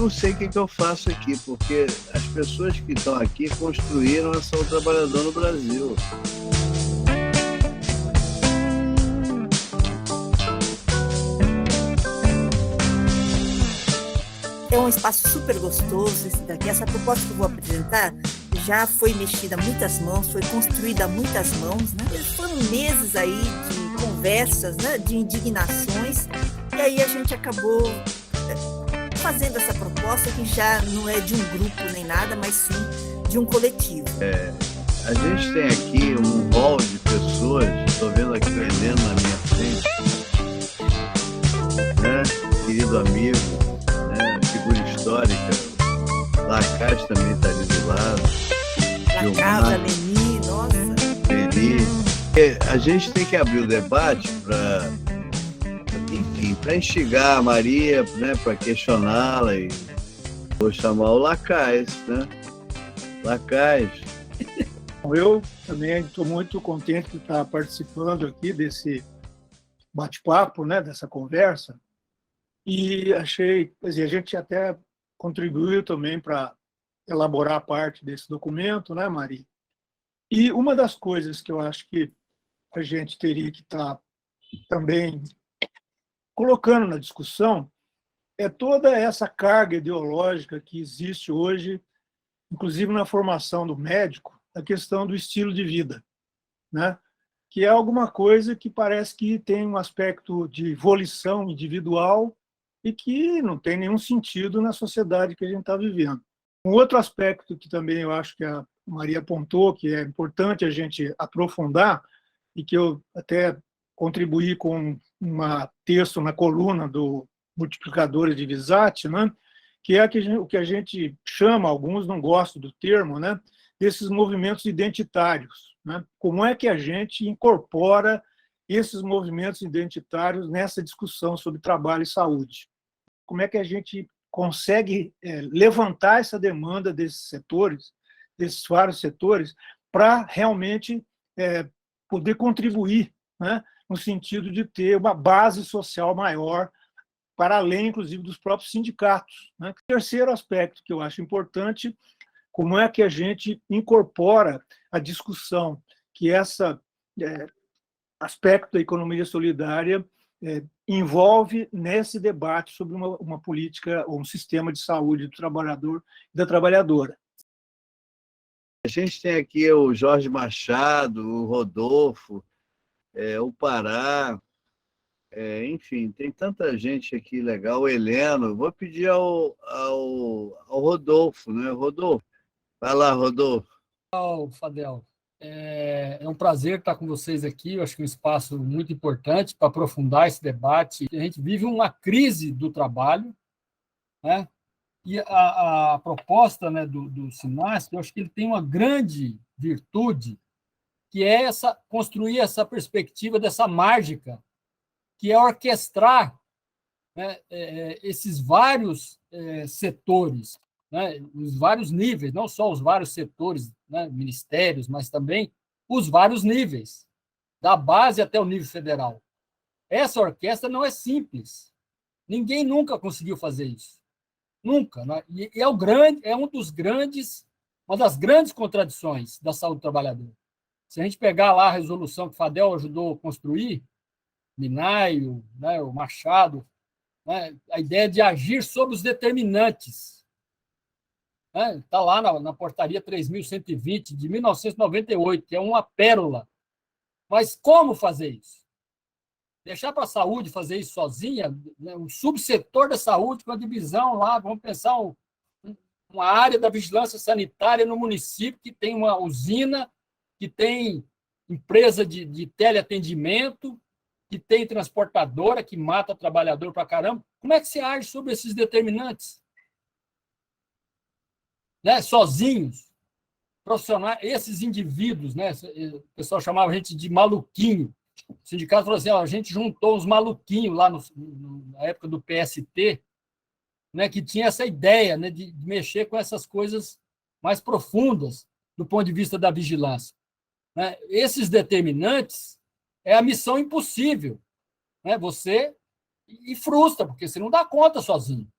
não sei o que eu faço aqui, porque as pessoas que estão aqui construíram a ação do trabalhador no Brasil. É um espaço super gostoso esse daqui. Essa proposta que eu vou apresentar já foi mexida a muitas mãos, foi construída a muitas mãos, né? Foram meses aí de conversas, né? De indignações, e aí a gente acabou fazendo essa proposta que já não é de um grupo nem nada, mas sim de um coletivo. A gente tem aqui um rol de pessoas, estou vendo aqui o Heleno na minha frente, né? Querido amigo, né? Figura histórica. Lacaz também está ali do lado. Lacaz, Leni, nossa. Leni. A gente tem que abrir o debate para instigar a Maria, né? Para questioná-la, e vou chamar o Lacaz, né? Lacaz. Eu também estou muito contente de estar participando aqui desse bate-papo, né? Dessa conversa. E achei, quer dizer, a gente até contribuiu também para elaborar parte desse documento, né, Maria? E uma das coisas que eu acho que a gente teria que estar também colocando na discussão é toda essa carga ideológica que existe hoje, inclusive na formação do médico, a questão do estilo de vida, né? Que é alguma coisa que parece que tem um aspecto de volição individual e que não tem nenhum sentido na sociedade que a gente está vivendo. Um outro aspecto que também eu acho que a Maria apontou, que é importante a gente aprofundar, e que eu até contribuí com um texto na coluna do Multiplicadores de Visati, né? Que é o que a gente chama, alguns não gostam do termo, né? Desses movimentos identitários, né? Como é que a gente incorpora esses movimentos identitários nessa discussão sobre trabalho e saúde? Como é que a gente consegue levantar essa demanda desses setores, desses vários setores, para realmente poder contribuir, né, no sentido de ter uma base social maior, para além, inclusive, dos próprios sindicatos, né? Terceiro aspecto que eu acho importante, como é que a gente incorpora a discussão que esse aspecto da economia solidária envolve nesse debate sobre uma política ou um sistema de saúde do trabalhador e da trabalhadora. A gente tem aqui o Jorge Machado, o Rodolfo, o Pará, enfim, tem tanta gente aqui legal, o Heleno. Vou pedir ao Rodolfo, né? Rodolfo, vai lá, Rodolfo. Fadel, é um prazer estar com vocês aqui. Eu acho que é um espaço muito importante para aprofundar esse debate. A gente vive uma crise do trabalho, né? E a proposta, né, do SINASP, eu acho que ele tem uma grande virtude, que é construir essa perspectiva dessa mágica, que é orquestrar, né, esses vários setores, né, os vários níveis, não só os vários setores, né, ministérios, mas também os vários níveis, da base até o nível federal. Essa orquestra não é simples. Ninguém nunca conseguiu fazer isso. Nunca. Né? E uma das grandes contradições da saúde do trabalhador. Se a gente pegar lá a resolução que o Fadel ajudou a construir, Minaio, né, o Machado, né, a ideia de agir sobre os determinantes. Está lá na portaria 3.120, de 1998, que é uma pérola. Mas como fazer isso? Deixar para a saúde fazer isso sozinha, né, um subsetor da saúde com a divisão lá, vamos pensar uma área da vigilância sanitária no município que tem uma usina, que tem empresa de teleatendimento, que tem transportadora, que mata trabalhador para caramba. Como é que você age sobre esses determinantes? Né? Sozinhos, profissionais, esses indivíduos, né? O pessoal chamava a gente de maluquinho. O sindicato falou assim, a gente juntou uns maluquinhos lá na época do PST, né, que tinha essa ideia, né, de mexer com essas coisas mais profundas do ponto de vista da vigilância. Né? Esses determinantes é a missão impossível. Né? Você frustra, porque você não dá conta sozinho.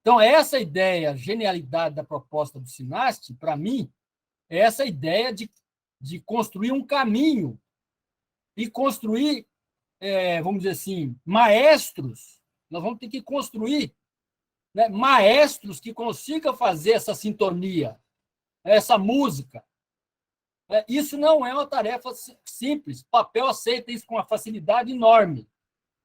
Então, essa ideia, a genialidade da proposta do SINAST, para mim, é essa ideia de construir um caminho e construir, vamos dizer assim, maestros. Nós vamos ter que construir, né, maestros que consigam fazer essa sintonia, essa música. Isso não é uma tarefa simples. O papel aceita isso com uma facilidade enorme,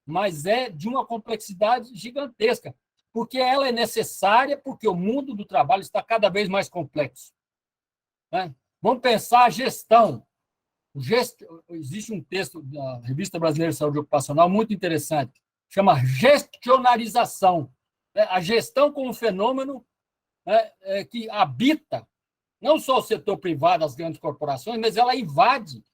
mas é de uma complexidade gigantesca, porque ela é necessária, porque o mundo do trabalho está cada vez mais complexo. Né? Vamos pensar a gestão. Existe um texto da Revista Brasileira de Saúde Ocupacional muito interessante, chama gestionarização. A gestão como um fenômeno, né, que habita não só o setor privado, as grandes corporações, mas ela invade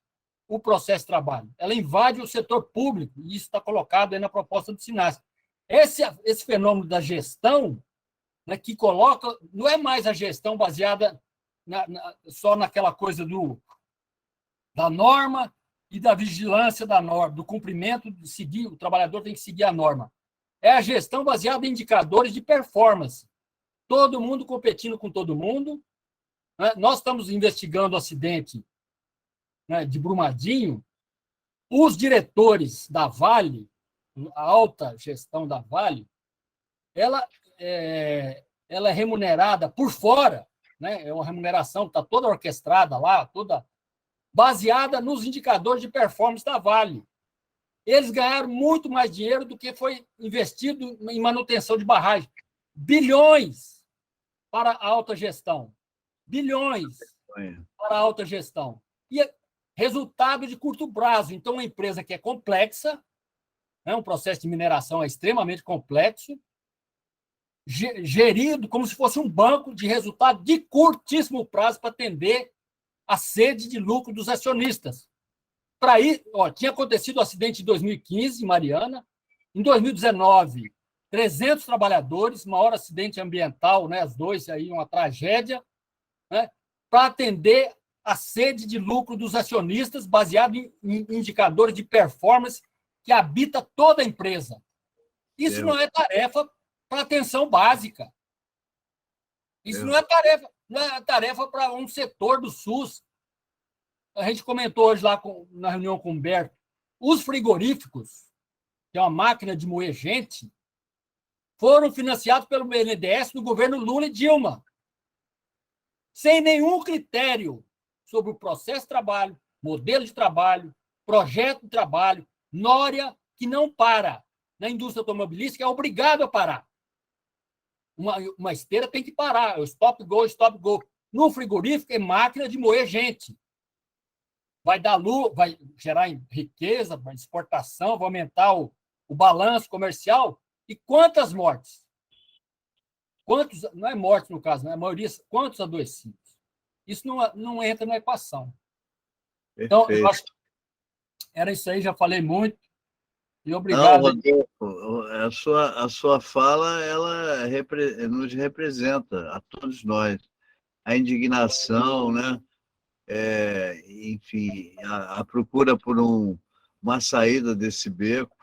o processo de trabalho, ela invade o setor público, e isso está colocado aí na proposta do SINAST. Esse fenômeno da gestão, né, que coloca, não é mais a gestão baseada só naquela coisa da norma e da vigilância da norma, do cumprimento de seguir, o trabalhador tem que seguir a norma. É a gestão baseada em indicadores de performance. Todo mundo competindo com todo mundo. Né? Nós estamos investigando o acidente, né, de Brumadinho. Os diretores da Vale, a alta gestão da Vale, ela é remunerada por fora, né? É uma remuneração que está toda orquestrada lá, toda baseada nos indicadores de performance da Vale. Eles ganharam muito mais dinheiro do que foi investido em manutenção de barragem. Bilhões para a alta gestão. Bilhões para a alta gestão. E resultado de curto prazo. Então, uma empresa que é complexa, né, um processo de mineração é extremamente complexo, gerido como se fosse um banco de resultado de curtíssimo prazo para atender a sede de lucro dos acionistas. Para aí, tinha acontecido o acidente em 2015, em Mariana. Em 2019, 300 trabalhadores, maior acidente ambiental, né, os dois aí, uma tragédia, né, para atender a sede de lucro dos acionistas, baseado em indicadores de performance que habita toda a empresa. Isso não é tarefa para atenção básica. Isso não é tarefa para um setor do SUS. A gente comentou hoje lá na reunião com o Humberto, os frigoríficos, que é uma máquina de moer gente, foram financiados pelo BNDES no governo Lula e Dilma, sem nenhum critério sobre o processo de trabalho, modelo de trabalho, projeto de trabalho, NORIA, que não para. Na indústria automobilística é obrigado a parar. Uma esteira tem que parar, é o stop, go, stop, go. No frigorífico é máquina de moer gente. Vai dar lucro, vai gerar riqueza, vai exportação, vai aumentar o balanço comercial. E quantas mortes? Quantos, não é mortes no caso, né? A maioria, quantos adoecidos? Isso não entra na equação. Então, eu acho que era isso aí, já falei muito. E obrigado. Não, Rodolfo, a sua fala ela nos representa, a todos nós. A indignação, né? Enfim, a procura por uma saída desse beco.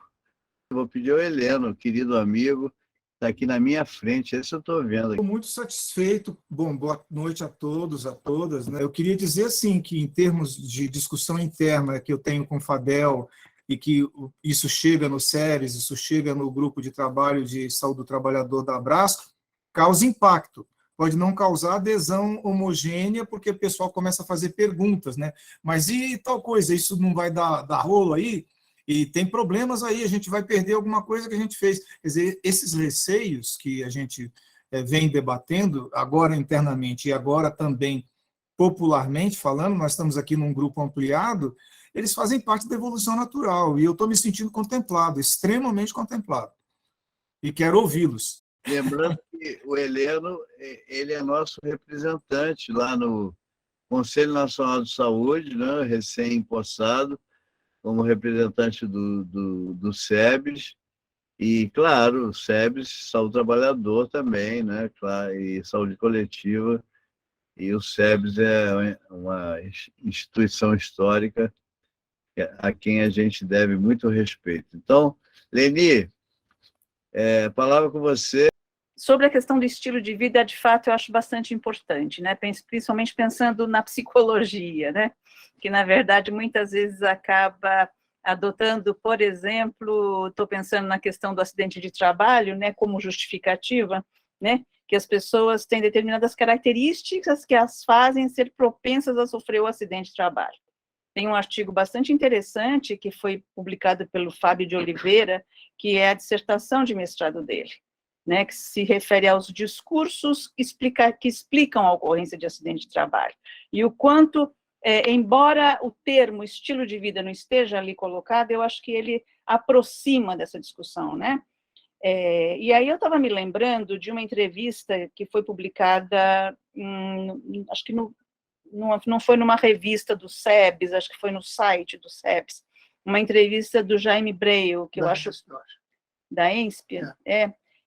Eu vou pedir ao Heleno, querido amigo, está aqui na minha frente, esse eu estou vendo. Estou muito satisfeito. Bom, boa noite a todos, a todas. Né? Eu queria dizer assim que, em termos de discussão interna que eu tenho com o Fadel, e que isso chega no SERES, isso chega no grupo de trabalho de saúde do trabalhador da Abrasco, causa impacto. Pode não causar adesão homogênea, porque o pessoal começa a fazer perguntas, né? Mas e tal coisa, isso não vai dar rolo aí? E tem problemas aí, a gente vai perder alguma coisa que a gente fez. Quer dizer, esses receios que a gente vem debatendo, agora internamente e agora também popularmente falando, nós estamos aqui num grupo ampliado, eles fazem parte da evolução natural, e eu estou me sentindo contemplado, extremamente contemplado. E quero ouvi-los. Lembrando que o Heleno, ele é nosso representante lá no Conselho Nacional de Saúde, né, recém-empossado, como representante do SEBS, e, claro, o SEBS, saúde do trabalhador também, né, claro, e saúde coletiva, e o SEBS é uma instituição histórica a quem a gente deve muito respeito. Então, Leni, palavra com você. sobre a questão do estilo de vida, de fato, eu acho bastante importante, né? Principalmente pensando na psicologia, né? Que, na verdade, muitas vezes acaba adotando, por exemplo, estou pensando na questão do acidente de trabalho, né, como justificativa, né, que as pessoas têm determinadas características que as fazem ser propensas a sofrer o acidente de trabalho. Tem um artigo bastante interessante que foi publicado pelo Fábio de Oliveira, que é a dissertação de mestrado dele, né, que se refere aos discursos que explicam a ocorrência de acidente de trabalho, e o quanto, embora o termo estilo de vida não esteja ali colocado, eu acho que ele aproxima dessa discussão, né? E aí eu estava me lembrando de uma entrevista que foi publicada, acho que não foi numa revista do SEBS, acho que foi no site do SEBS, uma entrevista do Jaime Breil, que eu acho... Da ENSP?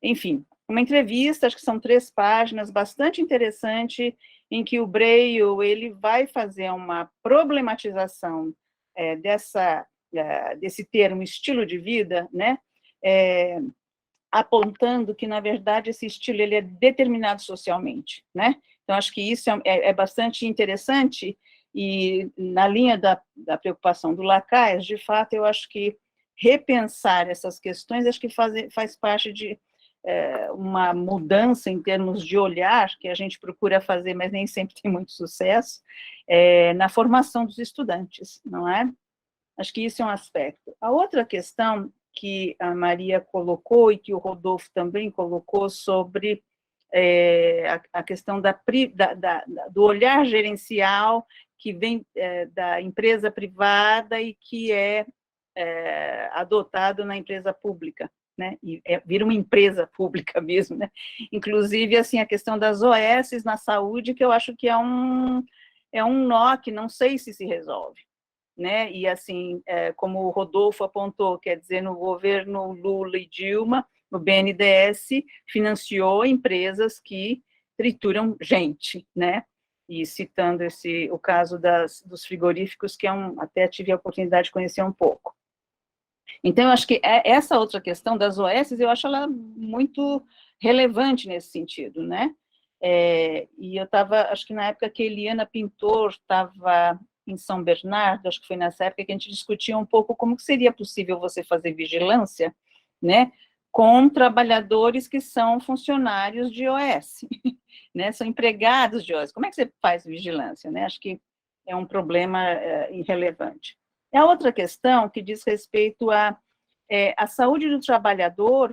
Enfim, uma entrevista, acho que são 3 páginas, bastante interessante, em que o Breil, ele vai fazer uma problematização desse termo estilo de vida, né, apontando que, na verdade, esse estilo ele é determinado socialmente, né? Então, acho que isso é bastante interessante, e na linha da preocupação do Lacaille, de fato, eu acho que repensar essas questões, acho que faz parte de uma mudança em termos de olhar, que a gente procura fazer, mas nem sempre tem muito sucesso, na formação dos estudantes, não é? Acho que isso é um aspecto. A outra questão que a Maria colocou, e que o Rodolfo também colocou, sobre a questão do olhar gerencial que vem da empresa privada e que é adotado na empresa pública, né? E vira uma empresa pública mesmo, né? Inclusive, assim, a questão das OS na saúde, que eu acho que é um nó que não sei se resolve, né? E, assim, como o Rodolfo apontou, quer dizer, no governo Lula e Dilma, o BNDES financiou empresas que trituram gente, né? E citando o caso dos frigoríficos, que até tive a oportunidade de conhecer um pouco. Então, eu acho que essa outra questão das OS, eu acho ela muito relevante nesse sentido, né? E eu acho que na época que a Eliana Pintor estava em São Bernardo, acho que foi nessa época que a gente discutia um pouco como que seria possível você fazer vigilância, né, com trabalhadores que são funcionários de OS, né, são empregados de OS. Como é que você faz vigilância, né? Acho que é um problema irrelevante. E a outra questão que diz respeito a saúde do trabalhador,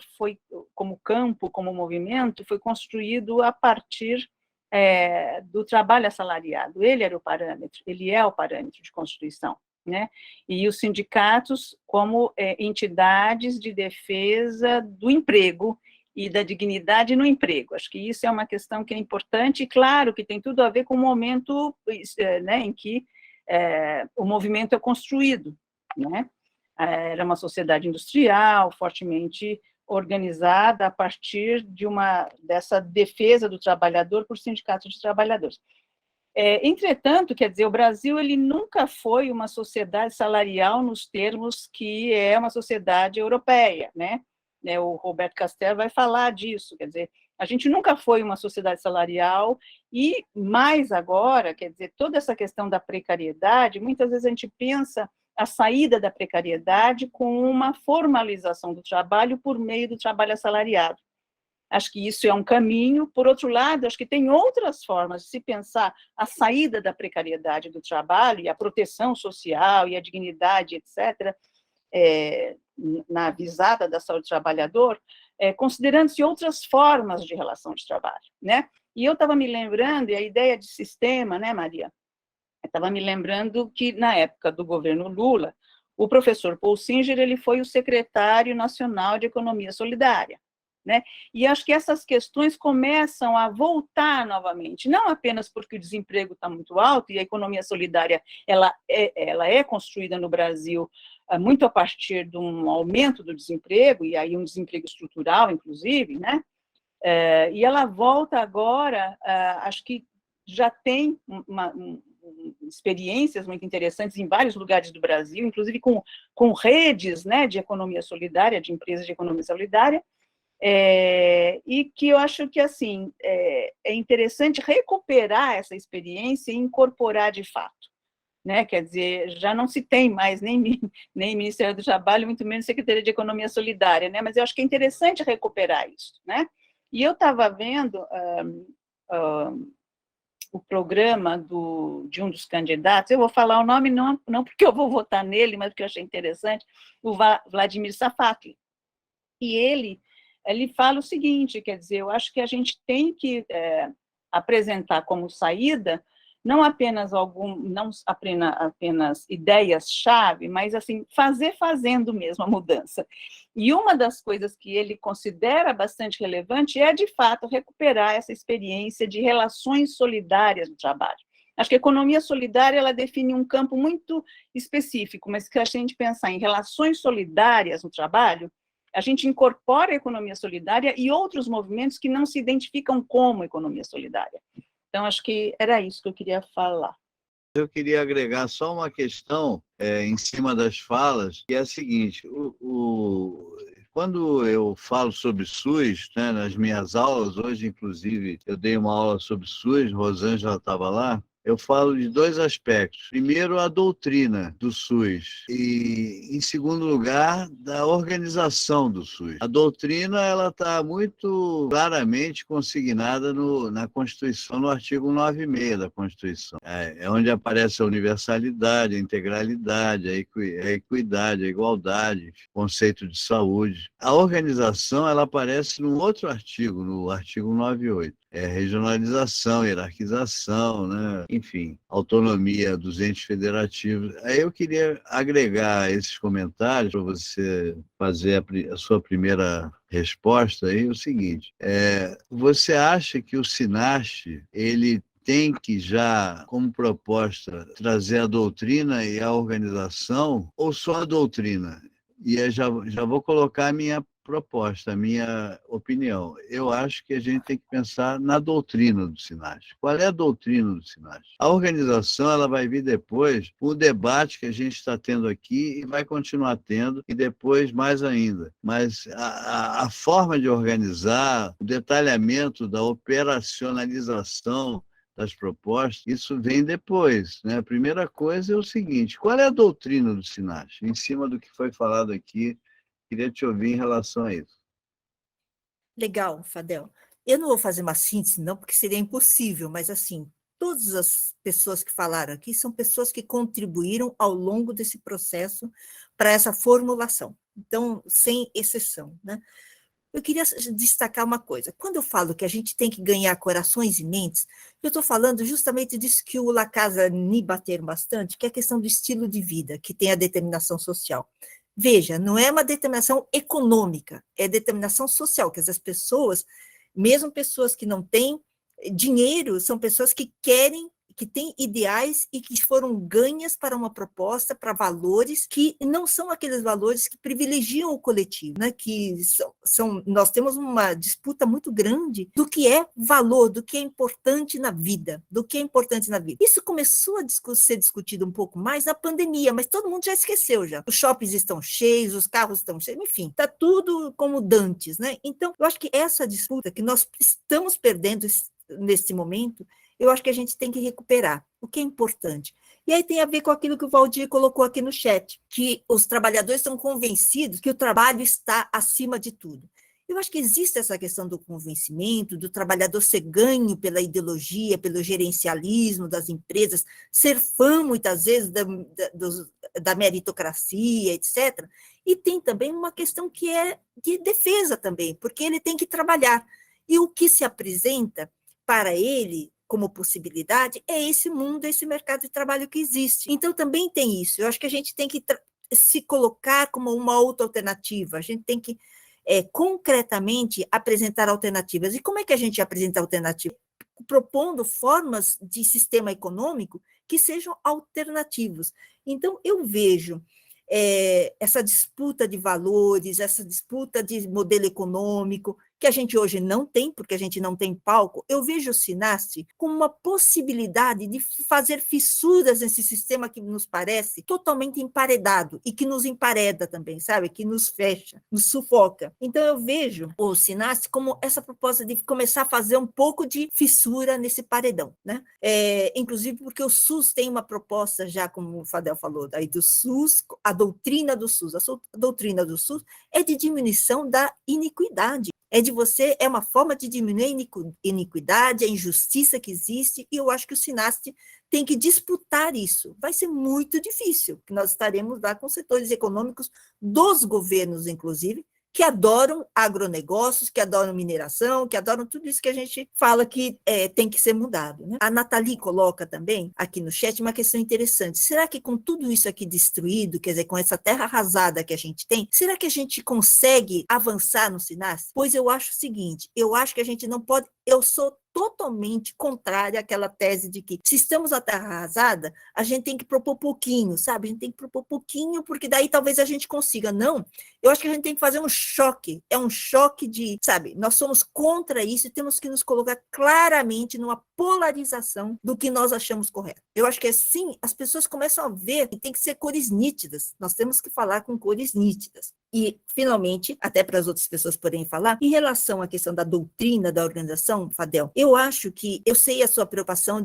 como campo, como movimento, foi construído a partir do trabalho assalariado. Ele era o parâmetro, ele é o parâmetro de constituição, né? E os sindicatos como entidades de defesa do emprego e da dignidade no emprego. Acho que isso é uma questão que é importante, e claro que tem tudo a ver com o momento, né, em que o movimento é construído, né? Era uma sociedade industrial, fortemente organizada a partir dessa defesa do trabalhador por sindicatos de trabalhadores. Entretanto, quer dizer, o Brasil ele nunca foi uma sociedade salarial nos termos que é uma sociedade europeia, né? O Roberto Castelo vai falar disso, quer dizer, a gente nunca foi uma sociedade salarial, e mais agora, quer dizer, toda essa questão da precariedade, muitas vezes a gente pensa a saída da precariedade com uma formalização do trabalho por meio do trabalho assalariado. Acho que isso é um caminho. Por outro lado, acho que tem outras formas de se pensar a saída da precariedade do trabalho e a proteção social e a dignidade, etc., na visada da saúde do trabalhador, considerando-se outras formas de relação de trabalho, né? E eu estava me lembrando, e a ideia de sistema, né, Maria? Eu estava me lembrando que, na época do governo Lula, o professor Paul Singer ele foi o secretário nacional de Economia Solidária, né? E acho que essas questões começam a voltar novamente, não apenas porque o desemprego está muito alto, e a economia solidária ela é construída no Brasil muito a partir de um aumento do desemprego, e aí um desemprego estrutural, inclusive, né? E ela volta agora, acho que já tem experiências muito interessantes em vários lugares do Brasil, inclusive com redes, né, de economia solidária, de empresas de economia solidária, E que eu acho que assim é interessante recuperar essa experiência e incorporar de fato. Né? Quer dizer, já não se tem mais nem Ministério do Trabalho, muito menos Secretaria de Economia Solidária, né? Mas eu acho que é interessante recuperar isso, né? E eu estava vendo o programa de um dos candidatos, eu vou falar o nome não porque eu vou votar nele, mas porque eu achei interessante, o Vladimir Safatli. E ele fala o seguinte, quer dizer, eu acho que a gente tem que apresentar como saída não apenas ideias-chave, mas assim, fazendo mesmo a mudança. E uma das coisas que ele considera bastante relevante é, de fato, recuperar essa experiência de relações solidárias no trabalho. Acho que a economia solidária ela define um campo muito específico, mas que a gente pensar em relações solidárias no trabalho, a gente incorpora a economia solidária e outros movimentos que não se identificam como economia solidária. Então, acho que era isso que eu queria falar. Eu queria agregar só uma questão em cima das falas, que é a seguinte: quando eu falo sobre SUS, né, nas minhas aulas, hoje, inclusive, eu dei uma aula sobre SUS, Rosângela estava lá, eu falo de dois aspectos. Primeiro, a doutrina do SUS e, em segundo lugar, da organização do SUS. A doutrina ela está muito claramente consignada na Constituição, no artigo 9.6 da Constituição. É onde aparece a universalidade, a integralidade, a equidade, a igualdade, conceito de saúde. A organização ela aparece num outro artigo, no artigo 9.8. Regionalização, hierarquização, né? Enfim, autonomia dos entes federativos. Aí eu queria agregar esses comentários para você fazer a sua primeira resposta aí, o seguinte: você acha que o SINAST, ele tem que já, como proposta, trazer a doutrina e a organização, ou só a doutrina? E eu já vou colocar a minha proposta, a minha opinião. Eu acho que a gente tem que pensar na doutrina do SINAST. Qual é a doutrina do SINAST? A organização ela vai vir depois, o debate que a gente está tendo aqui e vai continuar tendo, e depois mais ainda. Mas a forma de organizar, o detalhamento da operacionalização das propostas, isso vem depois, né? A primeira coisa é o seguinte: qual é a doutrina do SINAST? Em cima do que foi falado aqui, queria te ouvir em relação a isso. Legal, Fadel. Eu não vou fazer uma síntese, não, porque seria impossível, mas assim, todas as pessoas que falaram aqui são pessoas que contribuíram ao longo desse processo para essa formulação. Então, sem exceção, né? Eu queria destacar uma coisa. Quando eu falo que a gente tem que ganhar corações e mentes, eu estou falando justamente disso que o Lacasa me bateram bastante, que é a questão do estilo de vida, que tem a determinação social. Veja, não é uma determinação econômica, é determinação social, que as pessoas, mesmo pessoas que não têm dinheiro, são pessoas que querem, que têm ideais e que foram ganhas para uma proposta, para valores que não são aqueles valores que privilegiam o coletivo, né? Que nós temos uma disputa muito grande do que é valor, do que é importante na vida, do que é importante na vida. Isso começou a ser discutido um pouco mais na pandemia, mas todo mundo já esqueceu já. Os shoppings estão cheios, os carros estão cheios, enfim, está tudo como dantes, né? Então, eu acho que essa disputa que nós estamos perdendo nesse momento, eu acho que a gente tem que recuperar, o que é importante. E aí tem a ver com aquilo que o Valdir colocou aqui no chat, que os trabalhadores estão convencidos que o trabalho está acima de tudo. Eu acho que existe essa questão do convencimento, do trabalhador ser ganho pela ideologia, pelo gerencialismo das empresas, ser fã, muitas vezes, da meritocracia, etc. E tem também uma questão que é de defesa também, porque ele tem que trabalhar. E o que se apresenta para ele como possibilidade é esse mundo, esse mercado de trabalho que existe. Então, também tem isso. Eu acho que a gente tem que se colocar como uma outra alternativa, a gente tem que concretamente apresentar alternativas. E como é que a gente apresenta alternativas? Propondo formas de sistema econômico que sejam alternativos. Então, eu vejo essa disputa de valores, essa disputa de modelo econômico, que a gente hoje não tem, porque a gente não tem palco, eu vejo o SINAST como uma possibilidade de fazer fissuras nesse sistema que nos parece totalmente emparedado e que nos empareda também, sabe? Que nos fecha, nos sufoca. Então, eu vejo o SINAST como essa proposta de começar a fazer um pouco de fissura nesse paredão, né? Inclusive porque o SUS tem uma proposta já, como o Fadel falou, aí do SUS, a doutrina do SUS. A doutrina do SUS é de diminuição da iniquidade. É uma forma de diminuir a iniquidade, a injustiça que existe, e eu acho que o SINAST tem que disputar isso. Vai ser muito difícil, porque nós estaremos lá com setores econômicos dos governos, inclusive, que adoram agronegócios, que adoram mineração, que adoram tudo isso que a gente fala que tem que ser mudado, né? A Nathalie coloca também aqui no chat uma questão interessante. Será que com tudo isso aqui destruído, quer dizer, com essa terra arrasada que a gente tem, será que a gente consegue avançar no SINAST? Pois eu acho o seguinte, eu acho que a gente não pode... Eu sou totalmente contrária àquela tese de que, se estamos na terra arrasada, a gente tem que propor pouquinho, sabe? A gente tem que propor pouquinho, porque daí talvez a gente consiga. Não, eu acho que a gente tem que fazer um choque, um choque de, sabe, nós somos contra isso e temos que nos colocar claramente numa polarização do que nós achamos correto. Eu acho que assim as pessoas começam a ver que tem que ser cores nítidas, nós temos que falar com cores nítidas. E, finalmente, até para as outras pessoas poderem falar, em relação à questão da doutrina da organização, Fadel, eu acho que, eu sei a sua preocupação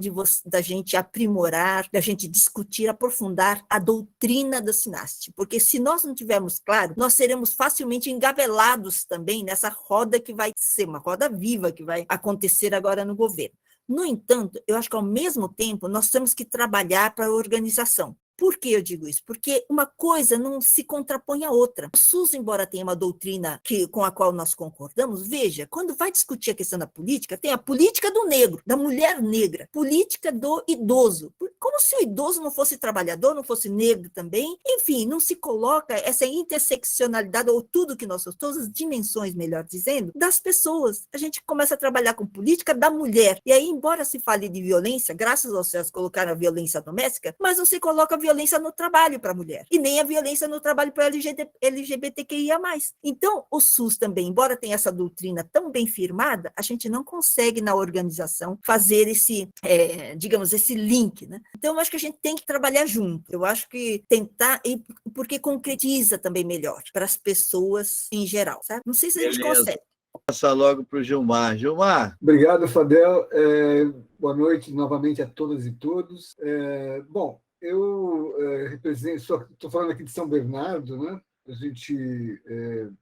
da gente aprimorar, da gente discutir, aprofundar a doutrina do SINAST, porque se nós não tivermos claro, nós seremos facilmente engabelados também nessa roda que vai ser uma roda viva que vai acontecer agora no governo. No entanto, eu acho que, ao mesmo tempo, nós temos que trabalhar para a organização. Por que eu digo isso? Porque uma coisa não se contrapõe à outra. O SUS, embora tenha uma doutrina com a qual nós concordamos, veja, quando vai discutir a questão da política, tem a política do negro, da mulher negra, política do idoso. Como se o idoso não fosse trabalhador, não fosse negro também. Enfim, não se coloca essa interseccionalidade, ou tudo que nós somos, todas as dimensões, melhor dizendo, das pessoas. A gente começa a trabalhar com política da mulher. E aí, embora se fale de violência, graças aos céus colocaram a violência doméstica, mas não se coloca a violência no trabalho para a mulher, e nem a violência no trabalho para LGBTQIA+. Então, o SUS também, embora tenha essa doutrina tão bem firmada, a gente não consegue, na organização, fazer esse, digamos, esse link, né? Então, eu acho que a gente tem que trabalhar junto, eu acho que tentar, porque concretiza também melhor para as pessoas em geral, sabe? Não sei se a gente consegue. Passar logo para o Gilmar. Gilmar. Obrigado, Fadel. Boa noite novamente a todas e todos. Bom, eu represento, estou falando aqui de São Bernardo, né? A gente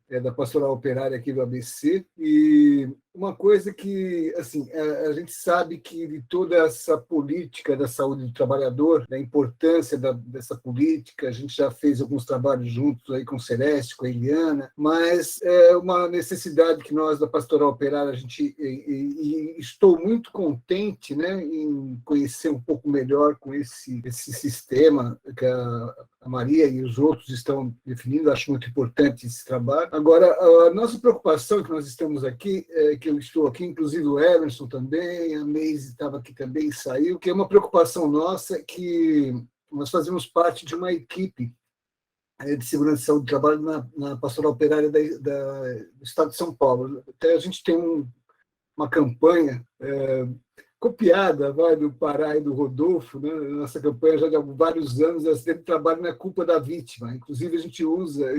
é da Pastoral Operária aqui do ABC, e uma coisa que, assim, a gente sabe que de toda essa política da saúde do trabalhador, da importância dessa política, a gente já fez alguns trabalhos juntos aí com o Celeste, com a Eliana, mas é uma necessidade que nós da Pastoral Operária, a gente, e estou muito contente, né, em conhecer um pouco melhor com esse sistema que a Maria e os outros estão definindo. Acho muito importante esse trabalho. Agora, a nossa preocupação, que nós estamos aqui, que eu estou aqui, inclusive o Emerson também, a Meise estava aqui também e saiu, que é uma preocupação nossa, que nós fazemos parte de uma equipe de segurança e saúde do trabalho na Pastoral Operária do Estado de São Paulo. Até a gente tem uma campanha copiada do Pará e do Rodolfo, né? Nossa campanha já de vários anos, ela sempre trabalha na culpa da vítima. Inclusive, a gente usa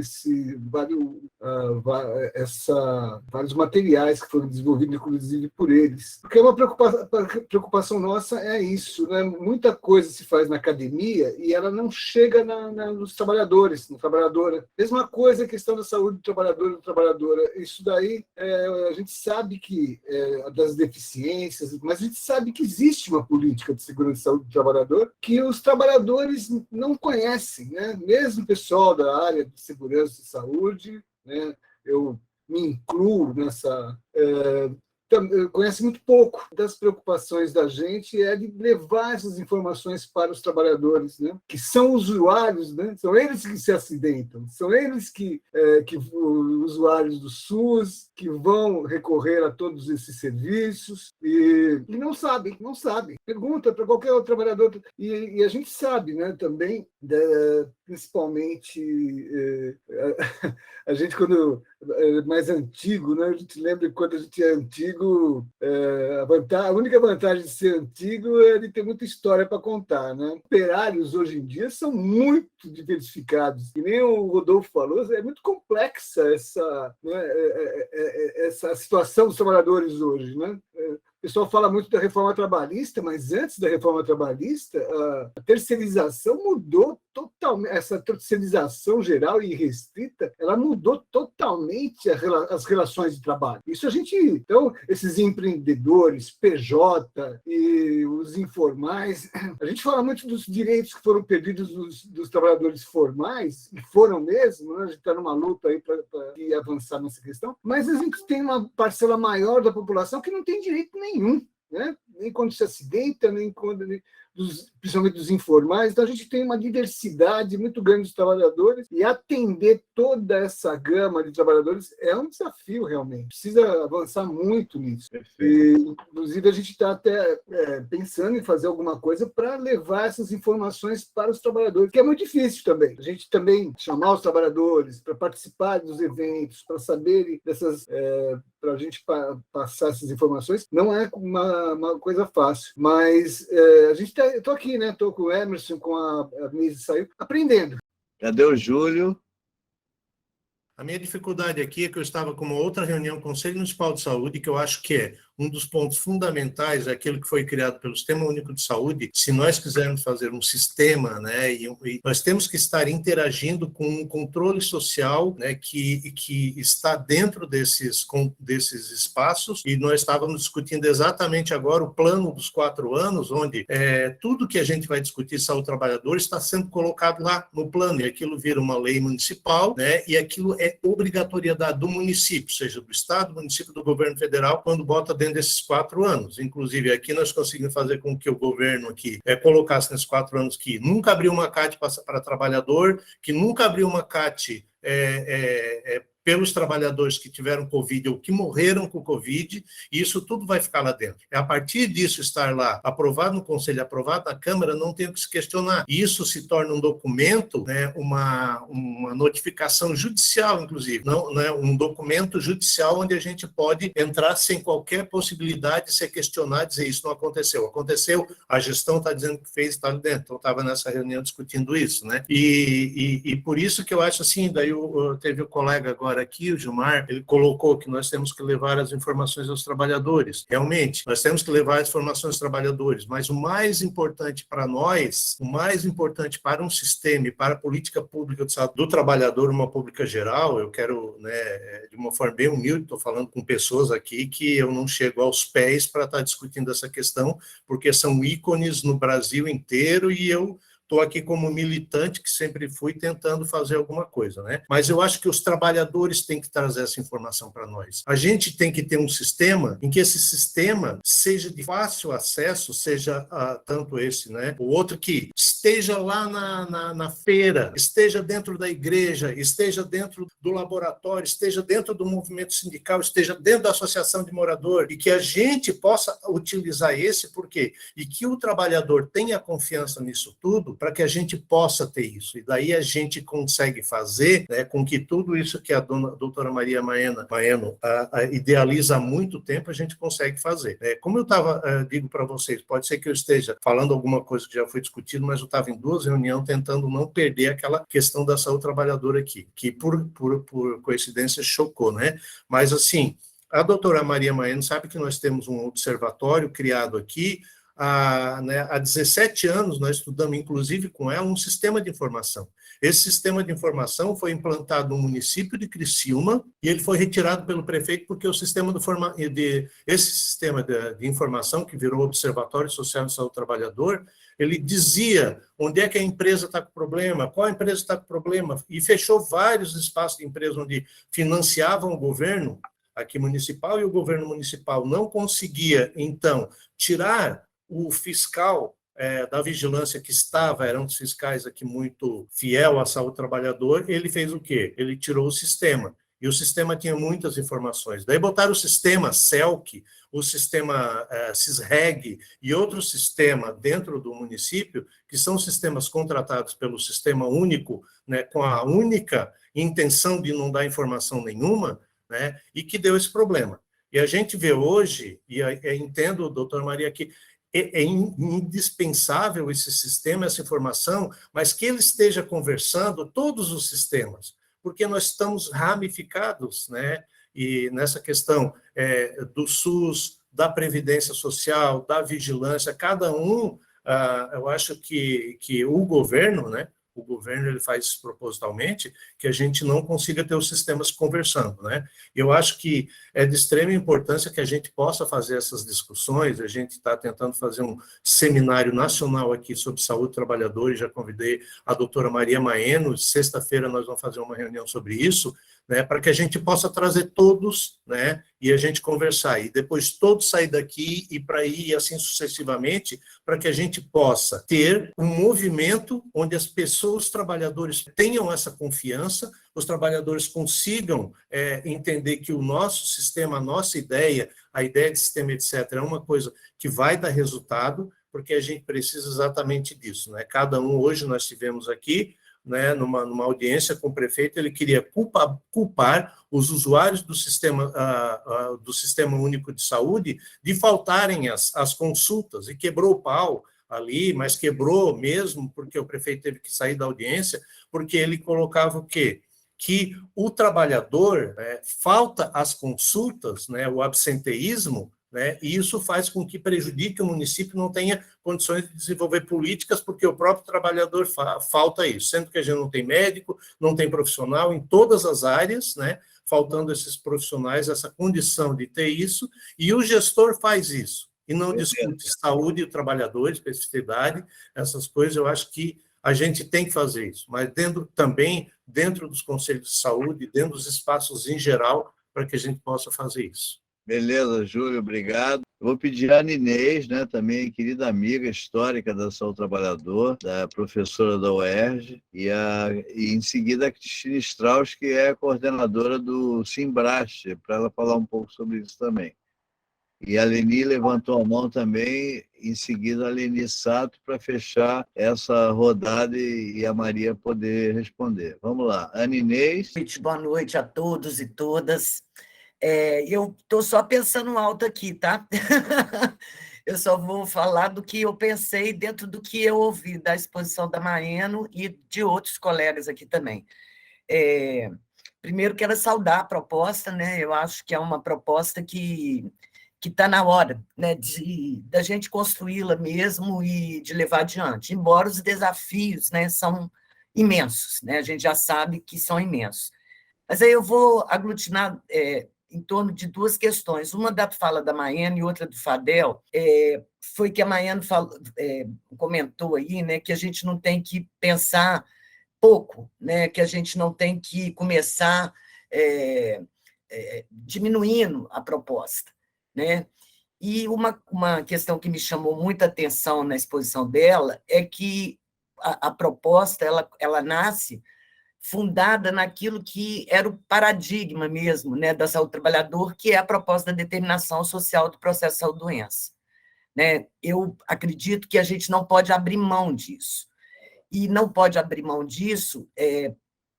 vários materiais que foram desenvolvidos, inclusive, por eles. Porque uma preocupação nossa é isso, né? Muita coisa se faz na academia e ela não chega nos trabalhadores, na trabalhadora. Mesma coisa a questão da saúde do trabalhador e da trabalhadora. Isso daí, a gente sabe que das deficiências, mas a gente sabe que existe uma política de segurança e saúde do trabalhador que os trabalhadores não conhecem, né? Mesmo o pessoal da área de segurança e saúde, né? Eu me incluo nessa... conhece muito pouco das preocupações da gente, de levar essas informações para os trabalhadores, né? Que são usuários, né? São eles que se acidentam, são eles que usuários do SUS, que vão recorrer a todos esses serviços e não sabem. Pergunta para qualquer outro trabalhador. E a gente sabe, né, também principalmente a gente, quando é mais antigo, né? A gente lembra que quando a gente é antigo, a única vantagem de ser antigo é de ter muita história para contar, né? Operários hoje em dia são muito diversificados. E nem o Rodolfo falou, é muito complexa essa, né, essa situação dos trabalhadores hoje, né? O pessoal fala muito da reforma trabalhista, mas antes da reforma trabalhista, a terceirização mudou totalmente. Essa terceirização geral e restrita, ela mudou totalmente as relações de trabalho. Isso a gente... Então, esses empreendedores, PJ e os informais, a gente fala muito dos direitos que foram perdidos dos trabalhadores formais, que foram mesmo, né? A gente está numa luta aí para avançar nessa questão, mas a gente tem uma parcela maior da população que não tem direito nenhum, né? Nem quando se acidenta, nem quando... principalmente dos informais. Então, a gente tem uma diversidade muito grande de trabalhadores e atender toda essa gama de trabalhadores é um desafio, realmente. Precisa avançar muito nisso. E, inclusive, a gente está até pensando em fazer alguma coisa para levar essas informações para os trabalhadores, que é muito difícil também. A gente também chamar os trabalhadores para participar dos eventos, para saberem dessas... para a gente passar essas informações, não é uma coisa fácil. Mas a gente estou aqui, né? Estou com o Emerson, com a Nise saiu, aprendendo. Cadê o Júlio? A minha dificuldade aqui é que eu estava com uma outra reunião com o Conselho Municipal de Saúde, que eu acho que é um dos pontos fundamentais, aquilo que foi criado pelo Sistema Único de Saúde. Se nós quisermos fazer um sistema, né, e nós temos que estar interagindo com um controle social, né, que está dentro desses espaços, e nós estávamos discutindo exatamente agora o plano dos 4 anos, onde tudo que a gente vai discutir saúde do trabalhador está sendo colocado lá no plano, e aquilo vira uma lei municipal, né, e aquilo é obrigatoriedade do município, seja do Estado, do município, do governo federal, quando bota dentro desses 4 anos. Inclusive, aqui nós conseguimos fazer com que o governo aqui colocasse nesses 4 anos que nunca abriu uma CAT para trabalhador, que nunca abriu uma CAT pelos trabalhadores que tiveram Covid ou que morreram com Covid, e isso tudo vai ficar lá dentro. A partir disso estar lá, aprovado no Conselho, aprovado na Câmara, não tem o que se questionar. Isso se torna um documento, né, uma notificação judicial, inclusive, não, né, um documento judicial onde a gente pode entrar sem qualquer possibilidade de ser questionado, dizer isso não aconteceu. Aconteceu, a gestão está dizendo que fez, está ali dentro. Então, estava nessa reunião discutindo isso, né? E por isso que eu acho assim, daí teve o colega agora aqui, o Gilmar, ele colocou que nós temos que levar as informações aos trabalhadores. Realmente, nós temos que levar as informações aos trabalhadores, mas o mais importante para nós, o mais importante para um sistema e para a política pública do trabalhador, uma pública geral, eu quero, né, de uma forma bem humilde, estou falando com pessoas aqui que eu não chego aos pés para estar discutindo essa questão, porque são ícones no Brasil inteiro e eu estou aqui como militante, que sempre fui tentando fazer alguma coisa, né? Mas eu acho que os trabalhadores têm que trazer essa informação para nós. A gente tem que ter um sistema em que esse sistema seja de fácil acesso, seja tanto esse, né? O outro que esteja lá na feira, esteja dentro da igreja, esteja dentro do laboratório, esteja dentro do movimento sindical, esteja dentro da associação de morador, e que a gente possa utilizar esse, por quê? E que o trabalhador tenha confiança nisso tudo, para que a gente possa ter isso. E daí a gente consegue fazer, né, com que tudo isso que a doutora Maria Maeno idealiza há muito tempo, a gente consegue fazer. Como eu digo para vocês, pode ser que eu esteja falando alguma coisa que já foi discutido, mas eu estava em 2 reuniões tentando não perder aquela questão da saúde trabalhadora aqui, que por coincidência chocou, né? Mas assim, a doutora Maria Maeno sabe que nós temos um observatório criado aqui. Há 17 anos nós estudamos, inclusive com ela, um sistema de informação. Esse sistema de informação foi implantado no município de Criciúma e ele foi retirado pelo prefeito porque esse sistema de informação, que virou Observatório Social de Saúde do Trabalhador, ele dizia onde é que a empresa está com problema, qual empresa está com problema, e fechou vários espaços de empresa onde financiavam o governo aqui municipal, e o governo municipal não conseguia, então, tirar o fiscal da vigilância que eram os fiscais aqui muito fiel à saúde do trabalhador. Ele fez o quê? Ele tirou o sistema. E o sistema tinha muitas informações. Daí botaram o sistema CELC, o sistema CISREG e outro sistema dentro do município, que são sistemas contratados pelo Sistema Único, né, com a única intenção de não dar informação nenhuma, né, e que deu esse problema. E a gente vê hoje, e entendo, doutor Maria, que é indispensável esse sistema, essa informação, mas que ele esteja conversando todos os sistemas, porque nós estamos ramificados, né? E nessa questão do SUS, da Previdência Social, da vigilância, cada um, eu acho que o governo, né? O governo ele faz isso propositalmente, que a gente não consiga ter os sistemas conversando, né? Eu acho que é de extrema importância que a gente possa fazer essas discussões. A gente está tentando fazer um seminário nacional aqui sobre saúde do trabalhador, e já convidei a doutora Maria Maeno. Sexta-feira nós vamos fazer uma reunião sobre isso, né, para que a gente possa trazer todos, né, e a gente conversar, e depois todos sair daqui e para ir e assim sucessivamente, para que a gente possa ter um movimento onde as pessoas, os trabalhadores, tenham essa confiança, os trabalhadores consigam entender que o nosso sistema, a nossa ideia, a ideia de sistema, etc., é uma coisa que vai dar resultado, porque a gente precisa exatamente disso, né? Cada um, hoje nós tivemos aqui, né, numa audiência com o prefeito, ele queria culpar os usuários do Sistema Único de Saúde de faltarem as consultas, e quebrou o pau ali, mas quebrou mesmo, porque o prefeito teve que sair da audiência, porque ele colocava o quê? Que o trabalhador, né, falta as consultas, né, o absenteísmo, né, e isso faz com que prejudique o município, não tenha condições de desenvolver políticas, porque o próprio trabalhador falta isso, sendo que a gente não tem médico, não tem profissional em todas as áreas, né, faltando esses profissionais, essa condição de ter isso, e o gestor faz isso, e não discute saúde e o trabalhador, especificidade, essas coisas. Eu acho que a gente tem que fazer isso, mas também dentro dos conselhos de saúde, dentro dos espaços em geral, para que a gente possa fazer isso. Beleza, Júlio, obrigado. Eu vou pedir a Ninês, né, também querida amiga histórica da Saúde do Trabalhador, da professora da UERJ, e em seguida a Cristina Strauss, que é a coordenadora do Simbraste, para ela falar um pouco sobre isso também. E a Leni levantou a mão também, em seguida a Leni Sato, para fechar essa rodada e a Maria poder responder. Vamos lá, Ana Inês. Boa noite a todos e todas. Eu estou só pensando alto aqui, tá? Eu só vou falar do que eu pensei dentro do que eu ouvi da exposição da Maeno e de outros colegas aqui também. Primeiro, quero saudar a proposta, né? Eu acho que é uma proposta que está na hora, né, da gente construí-la mesmo e de levar adiante, embora os desafios, né, são imensos, né? A gente já sabe que são imensos. Mas aí eu vou aglutinar em torno de duas questões, uma da fala da Maeno e outra do Fadel. Foi que a Maeno comentou aí, né, que a gente não tem que pensar pouco, né, que a gente não tem que começar diminuindo a proposta, né? E uma questão que me chamou muita atenção na exposição dela é que a proposta ela nasce fundada naquilo que era o paradigma mesmo, né, da saúde do trabalhador, que é a proposta da determinação social do processo de saúde-doença, né? Eu acredito que a gente não pode abrir mão disso. E não pode abrir mão disso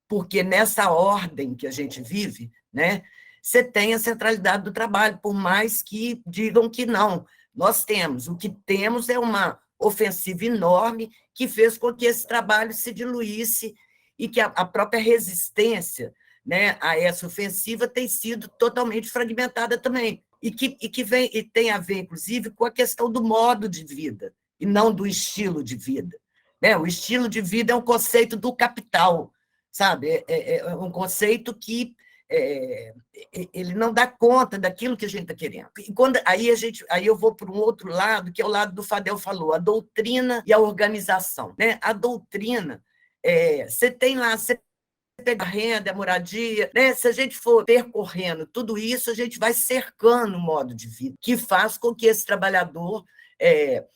porque nessa ordem que a gente vive, né, você tem a centralidade do trabalho, por mais que digam que não. Nós temos. O que temos é uma ofensiva enorme que fez com que esse trabalho se diluísse e que a própria resistência, né, a essa ofensiva tem sido totalmente fragmentada também, e que tem a ver, inclusive, com a questão do modo de vida, e não do estilo de vida, né? O estilo de vida é um conceito do capital, sabe? É um conceito que ele não dá conta daquilo que a gente está querendo. E aí eu vou para um outro lado, que é o lado do Fadel falou, a doutrina e a organização, né? A doutrina, você tem lá, você pega a renda, a moradia, né? Se a gente for percorrendo tudo isso, a gente vai cercando o modo de vida, que faz com que esse trabalhador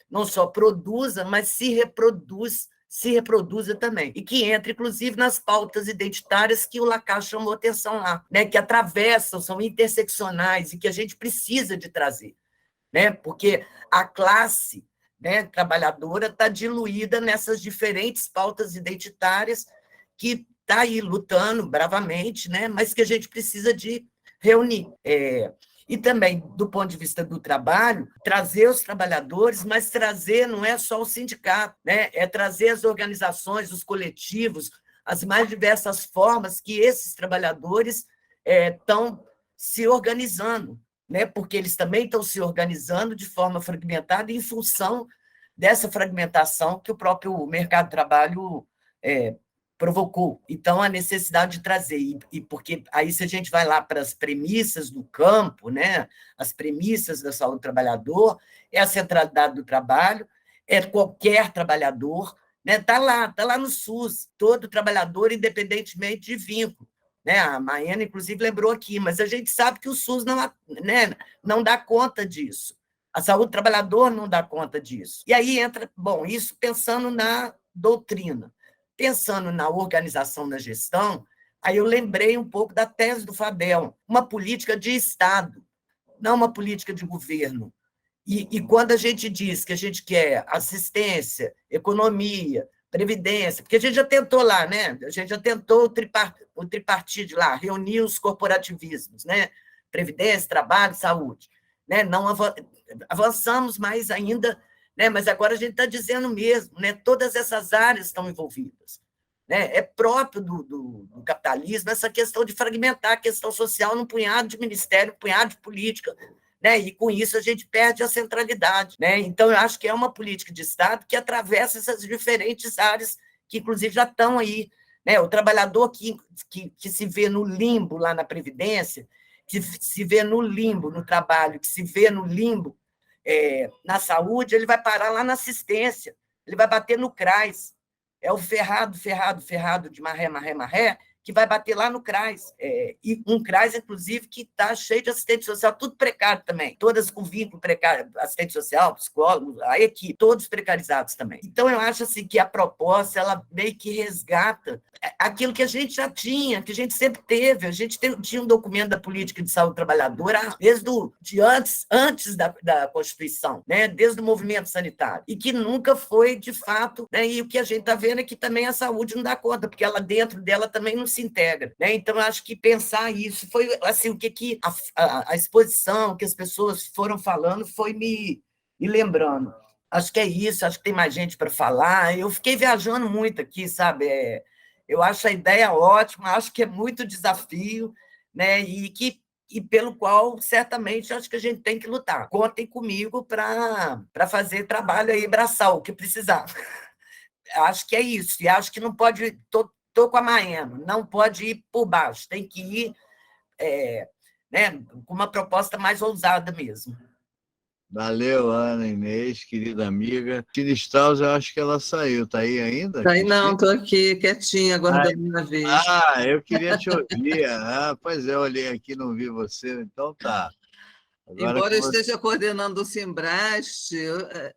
não só produza, mas se reproduz se reproduza também, e que entre, inclusive, nas pautas identitárias que o Lacan chamou atenção lá, né, que atravessam, são interseccionais e que a gente precisa de trazer, né, porque a classe, né, trabalhadora está diluída nessas diferentes pautas identitárias que está aí lutando bravamente, né, mas que a gente precisa de reunir. E também, do ponto de vista do trabalho, trazer os trabalhadores, mas trazer não é só o sindicato, né? É trazer as organizações, os coletivos, as mais diversas formas que esses trabalhadores estão se organizando, né? Porque eles também estão se organizando de forma fragmentada em função dessa fragmentação que o próprio mercado de trabalho provocou. Então, a necessidade de trazer, e porque aí se a gente vai lá para as premissas do campo, né, as premissas da saúde do trabalhador, é a centralidade do trabalho, é qualquer trabalhador, né, tá lá no SUS, todo trabalhador, independentemente de vínculo. Né, a Maiana, inclusive, lembrou aqui, mas a gente sabe que o SUS não dá conta disso. A saúde do trabalhador não dá conta disso. E aí entra, bom, isso pensando na doutrina. Pensando na organização, na gestão, aí eu lembrei um pouco da tese do Fadel, uma política de Estado, não uma política de governo. E quando a gente diz que a gente quer assistência, economia, previdência, porque a gente já tentou lá, né? A gente já tentou o tripartite lá, reunir os corporativismos, né? Previdência, trabalho, saúde. Né? Não avançamos mais ainda, né? Mas agora a gente está dizendo mesmo, né? Todas essas áreas estão envolvidas. Né? É próprio do capitalismo essa questão de fragmentar a questão social num punhado de ministério, um punhado de política, né? E com isso a gente perde a centralidade. Né? Então, eu acho que é uma política de Estado que atravessa essas diferentes áreas que, inclusive, já estão aí. Né? O trabalhador que se vê no limbo lá na Previdência, que se vê no limbo no trabalho, que se vê no limbo na saúde, ele vai parar lá na assistência, ele vai bater no CRAS. É o ferrado de marré, que vai bater lá no CRAS. E um CRAS, inclusive, que está cheio de assistente social, tudo precário também, todas com vínculo precário, assistente social, psicólogo, a equipe, todos precarizados também. Então, eu acho assim, que a proposta, ela meio que resgata aquilo que a gente já tinha, que a gente sempre teve. A gente tinha um documento da política de saúde trabalhadora desde antes da Constituição, né? Desde o movimento sanitário, e que nunca foi, de fato, né? E o que a gente está vendo é que também a saúde não dá conta, porque ela dentro dela também não se integra. Né? Então, eu acho que pensar isso foi assim, o que a exposição que as pessoas foram falando foi me lembrando. Acho que é isso, acho que tem mais gente para falar. Eu fiquei viajando muito aqui, sabe? Eu acho a ideia ótima, acho que é muito desafio, né? E pelo qual, certamente, acho que a gente tem que lutar. Contem comigo para fazer trabalho aí, braçal, o que precisar. Acho que é isso, e acho que não pode... Estou com a Maiana, não pode ir por baixo, tem que ir né, com uma proposta mais ousada mesmo. Valeu, Ana Inês, querida amiga. Tina Strauss, eu acho que ela saiu. Está aí ainda? Tá aí, não, estou aqui quietinha, aguardando minha vez. Eu queria te ouvir. Pois é, eu olhei aqui, não vi você, então tá. Agora embora eu esteja coordenando o Simbraste,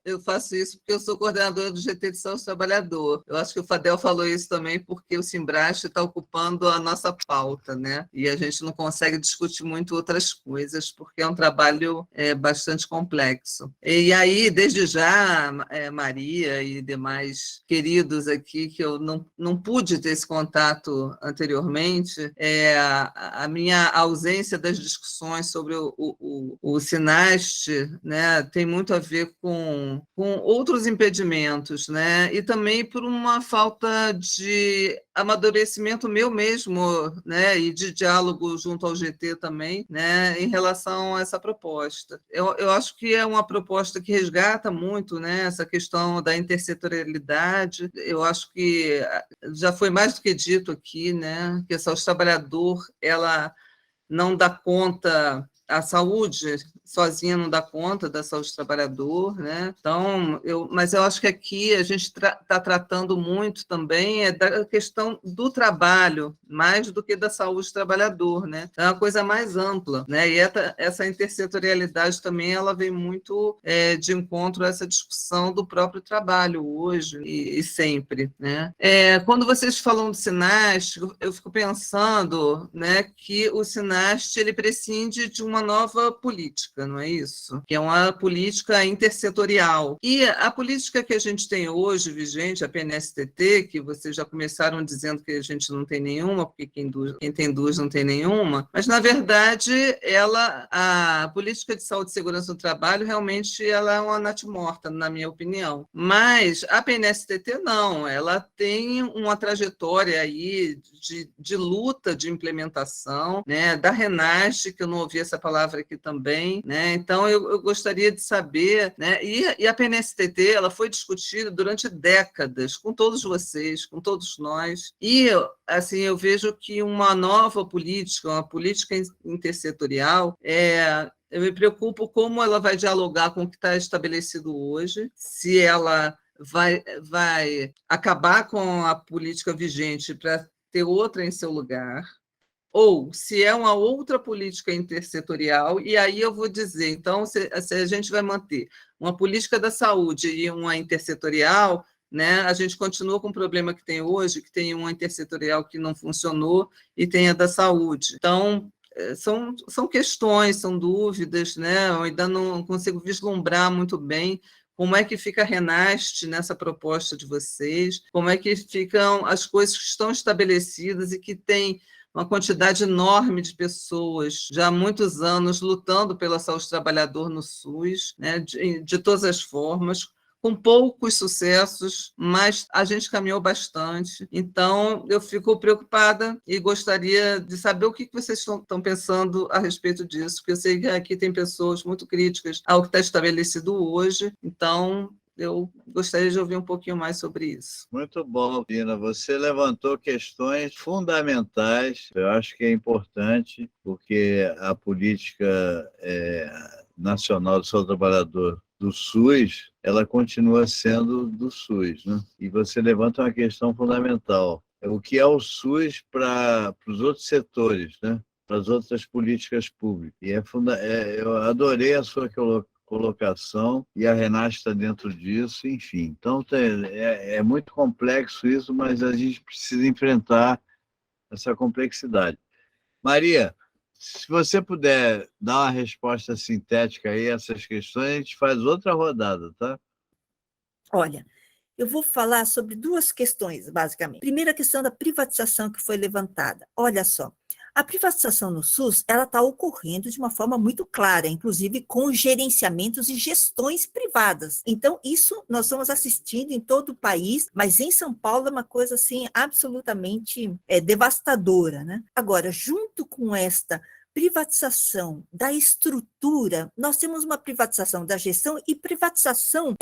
eu faço isso porque eu sou coordenadora do GT de Saúde do Trabalhador. Eu acho que o Fadel falou isso também porque o Simbraste está ocupando a nossa pauta, né? E a gente não consegue discutir muito outras coisas, porque é um trabalho bastante complexo. E aí, desde já, Maria e demais queridos aqui, que eu não pude ter esse contato anteriormente, a minha ausência das discussões sobre o SINAST, né, tem muito a ver com outros impedimentos, né, e também por uma falta de amadurecimento meu mesmo, né, e de diálogo junto ao GT também, né, em relação a essa proposta. Eu acho que é uma proposta que resgata muito, né, essa questão da intersetorialidade. Eu acho que já foi mais do que dito aqui, né, que a saúde do trabalhador ela não dá conta. A saúde sozinha não dá conta da saúde do trabalhador, né? Então, mas eu acho que aqui a gente está tratando muito também da questão do trabalho, mais do que da saúde do trabalhador, né? É uma coisa mais ampla, né? E essa intersetorialidade também ela vem muito de encontro a essa discussão do próprio trabalho hoje e sempre, né? Quando vocês falam do SINAST, eu fico pensando, né, que o SINAST ele prescinde de uma nova política, não é isso? Que é uma política intersetorial. E a política que a gente tem hoje, vigente, a PNSTT, que vocês já começaram dizendo que a gente não tem nenhuma, porque quem tem duas não tem nenhuma, mas, na verdade, a política de saúde e segurança no trabalho, realmente, ela é uma natimorta, na minha opinião. Mas a PNSTT não, ela tem uma trajetória aí de luta de implementação, né, da RENAST, que eu não ouvi essa palavra aqui também, né? Então eu gostaria de saber, né? E a PNSTT ela foi discutida durante décadas com todos vocês, com todos nós, e assim eu vejo que uma nova política, uma política intersetorial, eu me preocupo como ela vai dialogar com o que está estabelecido hoje, se ela vai acabar com a política vigente para ter outra em seu lugar, ou se é uma outra política intersetorial, e aí eu vou dizer, então, se a gente vai manter uma política da saúde e uma intersetorial, né, a gente continua com o problema que tem hoje, que tem uma intersetorial que não funcionou e tem a da saúde. Então, são questões, são dúvidas, né? Eu ainda não consigo vislumbrar muito bem como é que fica a RENAST nessa proposta de vocês, como é que ficam as coisas que estão estabelecidas e que tem uma quantidade enorme de pessoas já há muitos anos lutando pela saúde do trabalhador no SUS, né, de todas as formas, com poucos sucessos, mas a gente caminhou bastante. Então, eu fico preocupada e gostaria de saber o que vocês estão pensando a respeito disso, porque eu sei que aqui tem pessoas muito críticas ao que está estabelecido hoje, então eu gostaria de ouvir um pouquinho mais sobre isso. Muito bom, Pina. Você levantou questões fundamentais. Eu acho que é importante, porque a política nacional do saúde do trabalhador do SUS, ela continua sendo do SUS, né? E você levanta uma questão fundamental. O que é o SUS para os outros setores, né? Para as outras políticas públicas. E eu adorei a sua colocação, e a RENAST está dentro disso, enfim. Então, é muito complexo isso, mas a gente precisa enfrentar essa complexidade. Maria, se você puder dar uma resposta sintética aí a essas questões, a gente faz outra rodada, tá? Olha, eu vou falar sobre duas questões, basicamente. Primeira questão da privatização que foi levantada. Olha só, a privatização no SUS, ela está ocorrendo de uma forma muito clara, inclusive com gerenciamentos e gestões privadas. Então, isso nós estamos assistindo em todo o país, mas em São Paulo é uma coisa assim absolutamente devastadora, né? Agora, junto com esta privatização da estrutura, nós temos uma privatização da gestão e privatização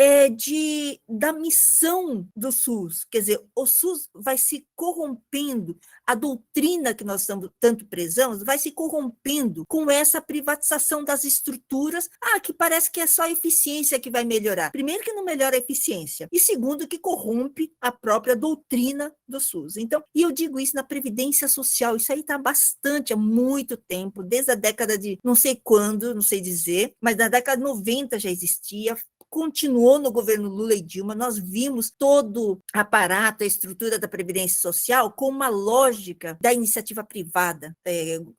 da missão do SUS. Quer dizer, o SUS vai se corrompendo, a doutrina que nós estamos tanto prezamos vai se corrompendo com essa privatização das estruturas, que parece que é só a eficiência que vai melhorar. Primeiro, que não melhora a eficiência, e segundo, que corrompe a própria doutrina do SUS. Então, e eu digo isso na Previdência Social, isso aí está há muito tempo, desde a década de não sei quando, não sei dizer, mas na década de 90 já existia, continuou no governo Lula e Dilma, nós vimos todo o aparato, a estrutura da Previdência Social com uma lógica da iniciativa privada.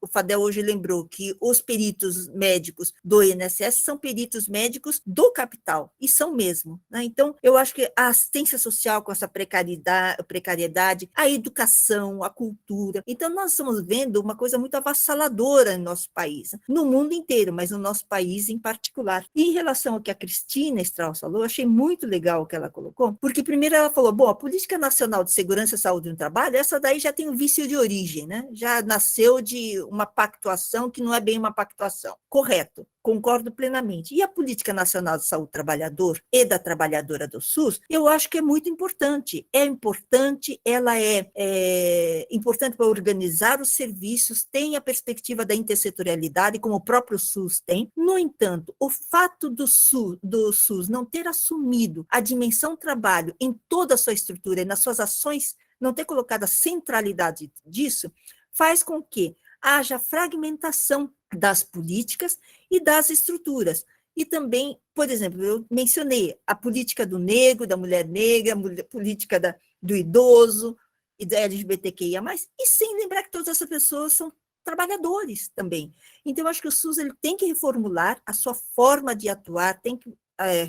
O Fadel hoje lembrou que os peritos médicos do INSS são peritos médicos do capital, e são mesmo, né? Então, eu acho que a assistência social com essa precariedade, a educação, a cultura. Então, nós estamos vendo uma coisa muito avassaladora no nosso país, no mundo inteiro, mas no nosso país em particular. E em relação ao que a Cristina Strauss falou, eu achei muito legal o que ela colocou, porque primeiro ela falou, bom, a Política Nacional de Segurança e Saúde no Trabalho, essa daí já tem um vício de origem, né? Já nasceu de uma pactuação que não é bem uma pactuação. Correto, concordo plenamente. E a Política Nacional de Saúde do Trabalhador e da trabalhadora do SUS, eu acho que é muito importante. É importante, ela é importante para organizar os serviços, tem a perspectiva da intersetorialidade, como o próprio SUS tem. No entanto, o fato do SUS não ter assumido a dimensão trabalho em toda a sua estrutura e nas suas ações, não ter colocado a centralidade disso, faz com que haja fragmentação das políticas e das estruturas. E também, por exemplo, eu mencionei a política do negro, da mulher negra, a política do idoso e da LGBTQIA+, e sem lembrar que todas essas pessoas são trabalhadores também. Então, eu acho que o SUS ele tem que reformular a sua forma de atuar, tem que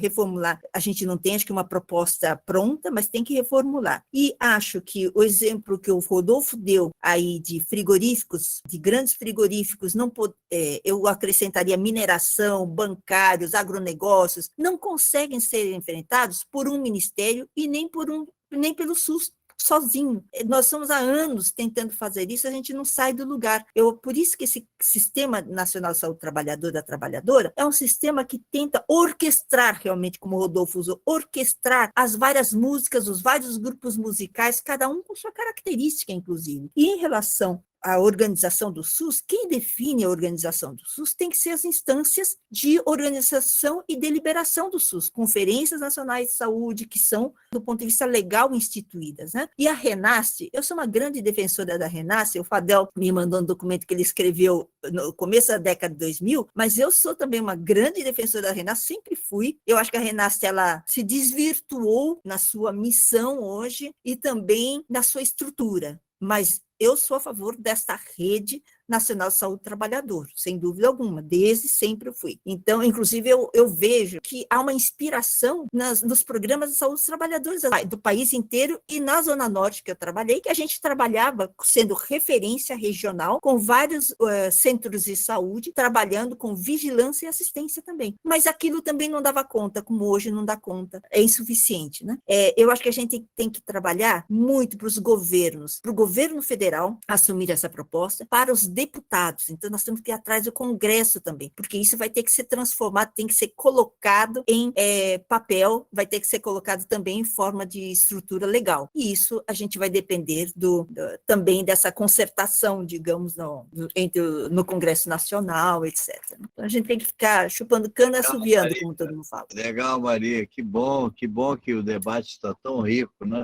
reformular. A gente não tem, acho que, uma proposta pronta, mas tem que reformular. E acho que o exemplo que o Rodolfo deu aí de frigoríficos, de grandes frigoríficos, eu acrescentaria mineração, bancários, agronegócios, não conseguem ser enfrentados por um ministério e nem pelo SUS sozinho. Nós estamos há anos tentando fazer isso, a gente não sai do lugar. Por isso que esse Sistema Nacional de Saúde do Trabalhador da Trabalhadora é um sistema que tenta orquestrar realmente, como o Rodolfo usou, orquestrar as várias músicas, os vários grupos musicais, cada um com sua característica, inclusive. E em relação à organização do SUS, quem define a organização do SUS tem que ser as instâncias de organização e deliberação do SUS, conferências nacionais de saúde, que são, do ponto de vista legal, instituídas, né? E a Renasce, eu sou uma grande defensora da Renasce, o Fadel me mandou um documento que ele escreveu no começo da década de 2000, mas eu sou também uma grande defensora da Renasce, sempre fui. Eu acho que a Renasce, ela se desvirtuou na sua missão hoje e também na sua estrutura, mas eu sou a favor desta rede nacional de saúde do trabalhador, sem dúvida alguma, desde sempre eu fui. Então, inclusive, eu vejo que há uma inspiração nos programas de saúde dos trabalhadores do país inteiro e na Zona Norte que eu trabalhei, que a gente trabalhava sendo referência regional, com vários centros de saúde, trabalhando com vigilância e assistência também. Mas aquilo também não dava conta, como hoje não dá conta, é insuficiente, né? Eu acho que a gente tem que trabalhar muito para os governos, para o governo federal assumir essa proposta, para os deputados. Então, nós temos que ir atrás do Congresso também, porque isso vai ter que ser transformado, tem que ser colocado em papel, vai ter que ser colocado também em forma de estrutura legal. E isso a gente vai depender também dessa concertação, digamos, no Congresso Nacional, etc. Então, a gente tem que ficar chupando cana e assoviando, como todo mundo fala. Legal, Maria, que bom que o debate está tão rico, né?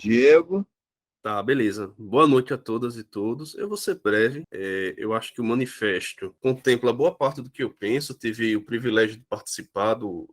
Diego? Tá, beleza. Boa noite a todas e todos. Eu vou ser breve. Eu acho que o manifesto contempla boa parte do que eu penso. Tive o privilégio de participar do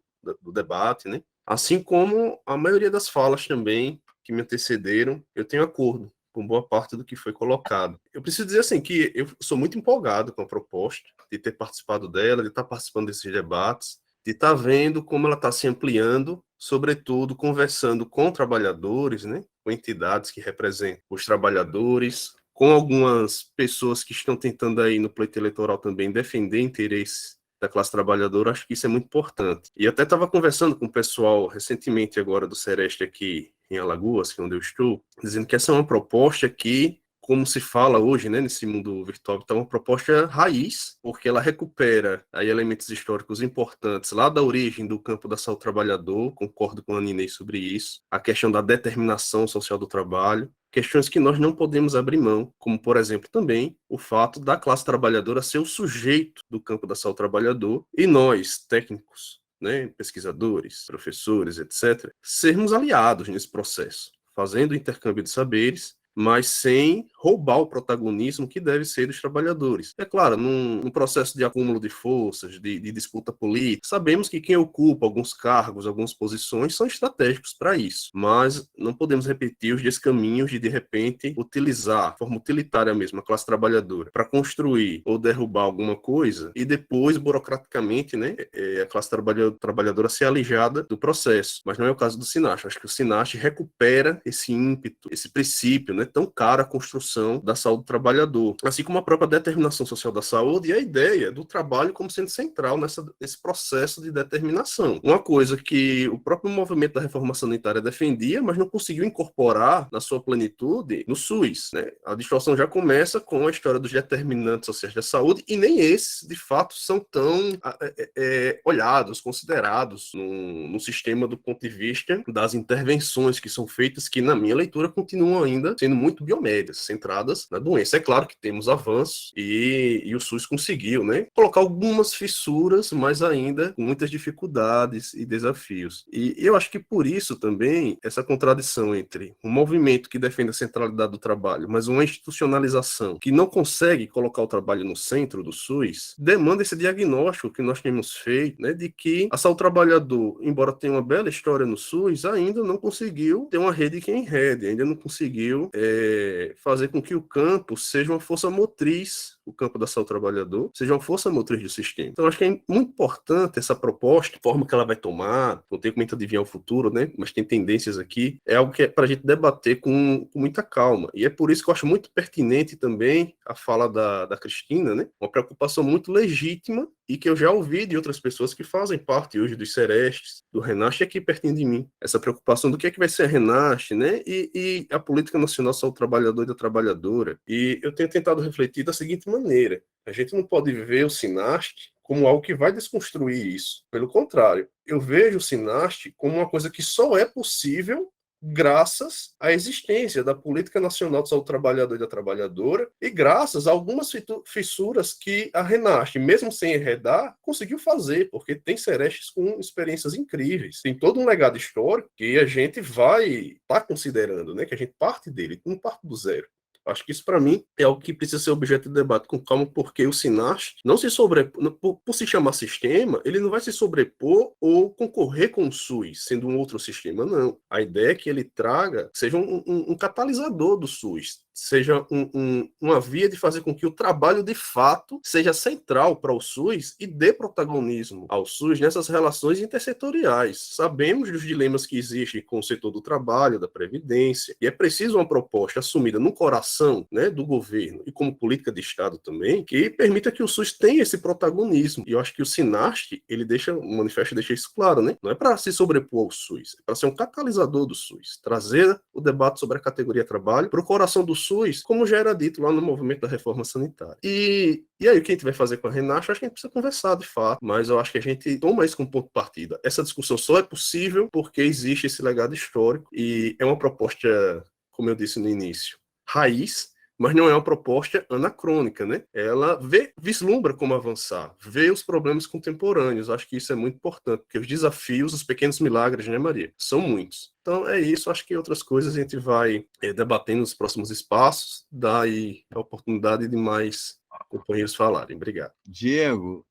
debate, né? Assim como a maioria das falas também que me antecederam, eu tenho acordo com boa parte do que foi colocado. Eu preciso dizer assim que eu sou muito empolgado com a proposta, de ter participado dela, de estar participando desses debates, de estar vendo como ela está se ampliando, sobretudo conversando com trabalhadores, né, com entidades que representam os trabalhadores, com algumas pessoas que estão tentando aí no pleito eleitoral também defender interesses da classe trabalhadora. Acho que isso é muito importante. E até estava conversando com o pessoal recentemente agora do Sereste aqui em Alagoas, que é onde eu estou, dizendo que essa é uma proposta que, como se fala hoje, né, nesse mundo virtual, então é uma proposta raiz, porque ela recupera aí elementos históricos importantes lá da origem do campo da saúde do trabalhador, concordo com a Ninei sobre isso, a questão da determinação social do trabalho, questões que nós não podemos abrir mão, como, por exemplo, também o fato da classe trabalhadora ser o sujeito do campo da saúde do trabalhador, e nós, técnicos, né, pesquisadores, professores, etc., sermos aliados nesse processo, fazendo intercâmbio de saberes, mas sem roubar o protagonismo que deve ser dos trabalhadores. É claro, num processo de acúmulo de forças, de disputa política, sabemos que quem ocupa alguns cargos, algumas posições, são estratégicos para isso, mas não podemos repetir os descaminhos de repente, utilizar, de forma utilitária mesmo, a classe trabalhadora, para construir ou derrubar alguma coisa, e depois, burocraticamente, né, a classe trabalhadora ser alijada do processo. Mas não é o caso do SINACH. Acho que o SINACH recupera esse ímpeto, esse princípio, né, é tão cara a construção da saúde do trabalhador, assim como a própria determinação social da saúde e a ideia do trabalho como sendo central nesse processo de determinação. Uma coisa que o próprio movimento da reforma sanitária defendia, mas não conseguiu incorporar na sua plenitude no SUS, né? A distorção já começa com a história dos determinantes sociais da saúde, e nem esses, de fato, são tão olhados, considerados no sistema do ponto de vista das intervenções que são feitas, que, na minha leitura, continuam ainda sendo muito biomédicas, centradas na doença. É claro que temos avanços e o SUS conseguiu, né, colocar algumas fissuras, mas ainda com muitas dificuldades e desafios. E eu acho que por isso também essa contradição entre um movimento que defende a centralidade do trabalho, mas uma institucionalização que não consegue colocar o trabalho no centro do SUS, demanda esse diagnóstico que nós temos feito, né, de que a saúde do trabalhador, embora tenha uma bela história no SUS, ainda não conseguiu ter uma rede que enrede, ainda não conseguiu fazer com que o campo seja uma força motriz, o campo da saúde do trabalhador, seja uma força motriz do sistema. Então, acho que é muito importante essa proposta, a forma que ela vai tomar, não tenho como adivinhar o futuro, né, mas tem tendências aqui, é algo que é para a gente debater com muita calma. E é por isso que eu acho muito pertinente também a fala da Cristina, né, uma preocupação muito legítima e que eu já ouvi de outras pessoas que fazem parte hoje dos Serestes, do Renasce, aqui pertinho de mim. Essa preocupação do que é que vai ser a Renasce, né, e a Política Nacional de Saúde do Trabalhador e da Trabalhadora. E eu tenho tentado refletir da seguinte maneira: a gente não pode ver o SINAST como algo que vai desconstruir isso. Pelo contrário, eu vejo o SINAST como uma coisa que só é possível graças à existência da Política Nacional de Saúde do Trabalhador e da Trabalhadora e graças a algumas fissuras que a Renasce, mesmo sem enredar, conseguiu fazer, porque tem Serestes com experiências incríveis. Tem todo um legado histórico que a gente vai estar considerando, né? Que a gente parte dele, não parte do zero. Acho que isso, para mim, é algo que precisa ser objeto de debate com calma, porque o SINAST não se sobrepõe, por se chamar sistema, ele não vai se sobrepor ou concorrer com o SUS, sendo um outro sistema, não. A ideia é que ele traga, seja um catalisador do SUS, seja uma via de fazer com que o trabalho, de fato, seja central para o SUS e dê protagonismo ao SUS nessas relações intersetoriais. Sabemos dos dilemas que existem com o setor do trabalho, da previdência, e é preciso uma proposta assumida no coração, né, do governo e como política de Estado também, que permita que o SUS tenha esse protagonismo. E eu acho que o SINAST, o manifesto deixa isso claro, né? Não é para se sobrepor ao SUS, é para ser um catalisador do SUS, trazer o debate sobre a categoria trabalho para o coração do SUS, como já era dito lá no movimento da reforma sanitária. E aí, o que a gente vai fazer com a Renasce? Acho que a gente precisa conversar, de fato, mas eu acho que a gente toma isso como ponto de partida. Essa discussão só é possível porque existe esse legado histórico e é uma proposta, como eu disse no início, raiz, mas não é uma proposta anacrônica, né? Ela vislumbra como avançar, vê os problemas contemporâneos. Acho que isso é muito importante, porque os desafios, os pequenos milagres, né, Maria? São muitos. Então é isso, acho que outras coisas a gente vai debatendo nos próximos espaços, dá aí a oportunidade de mais companheiros falarem. Obrigado. Diego,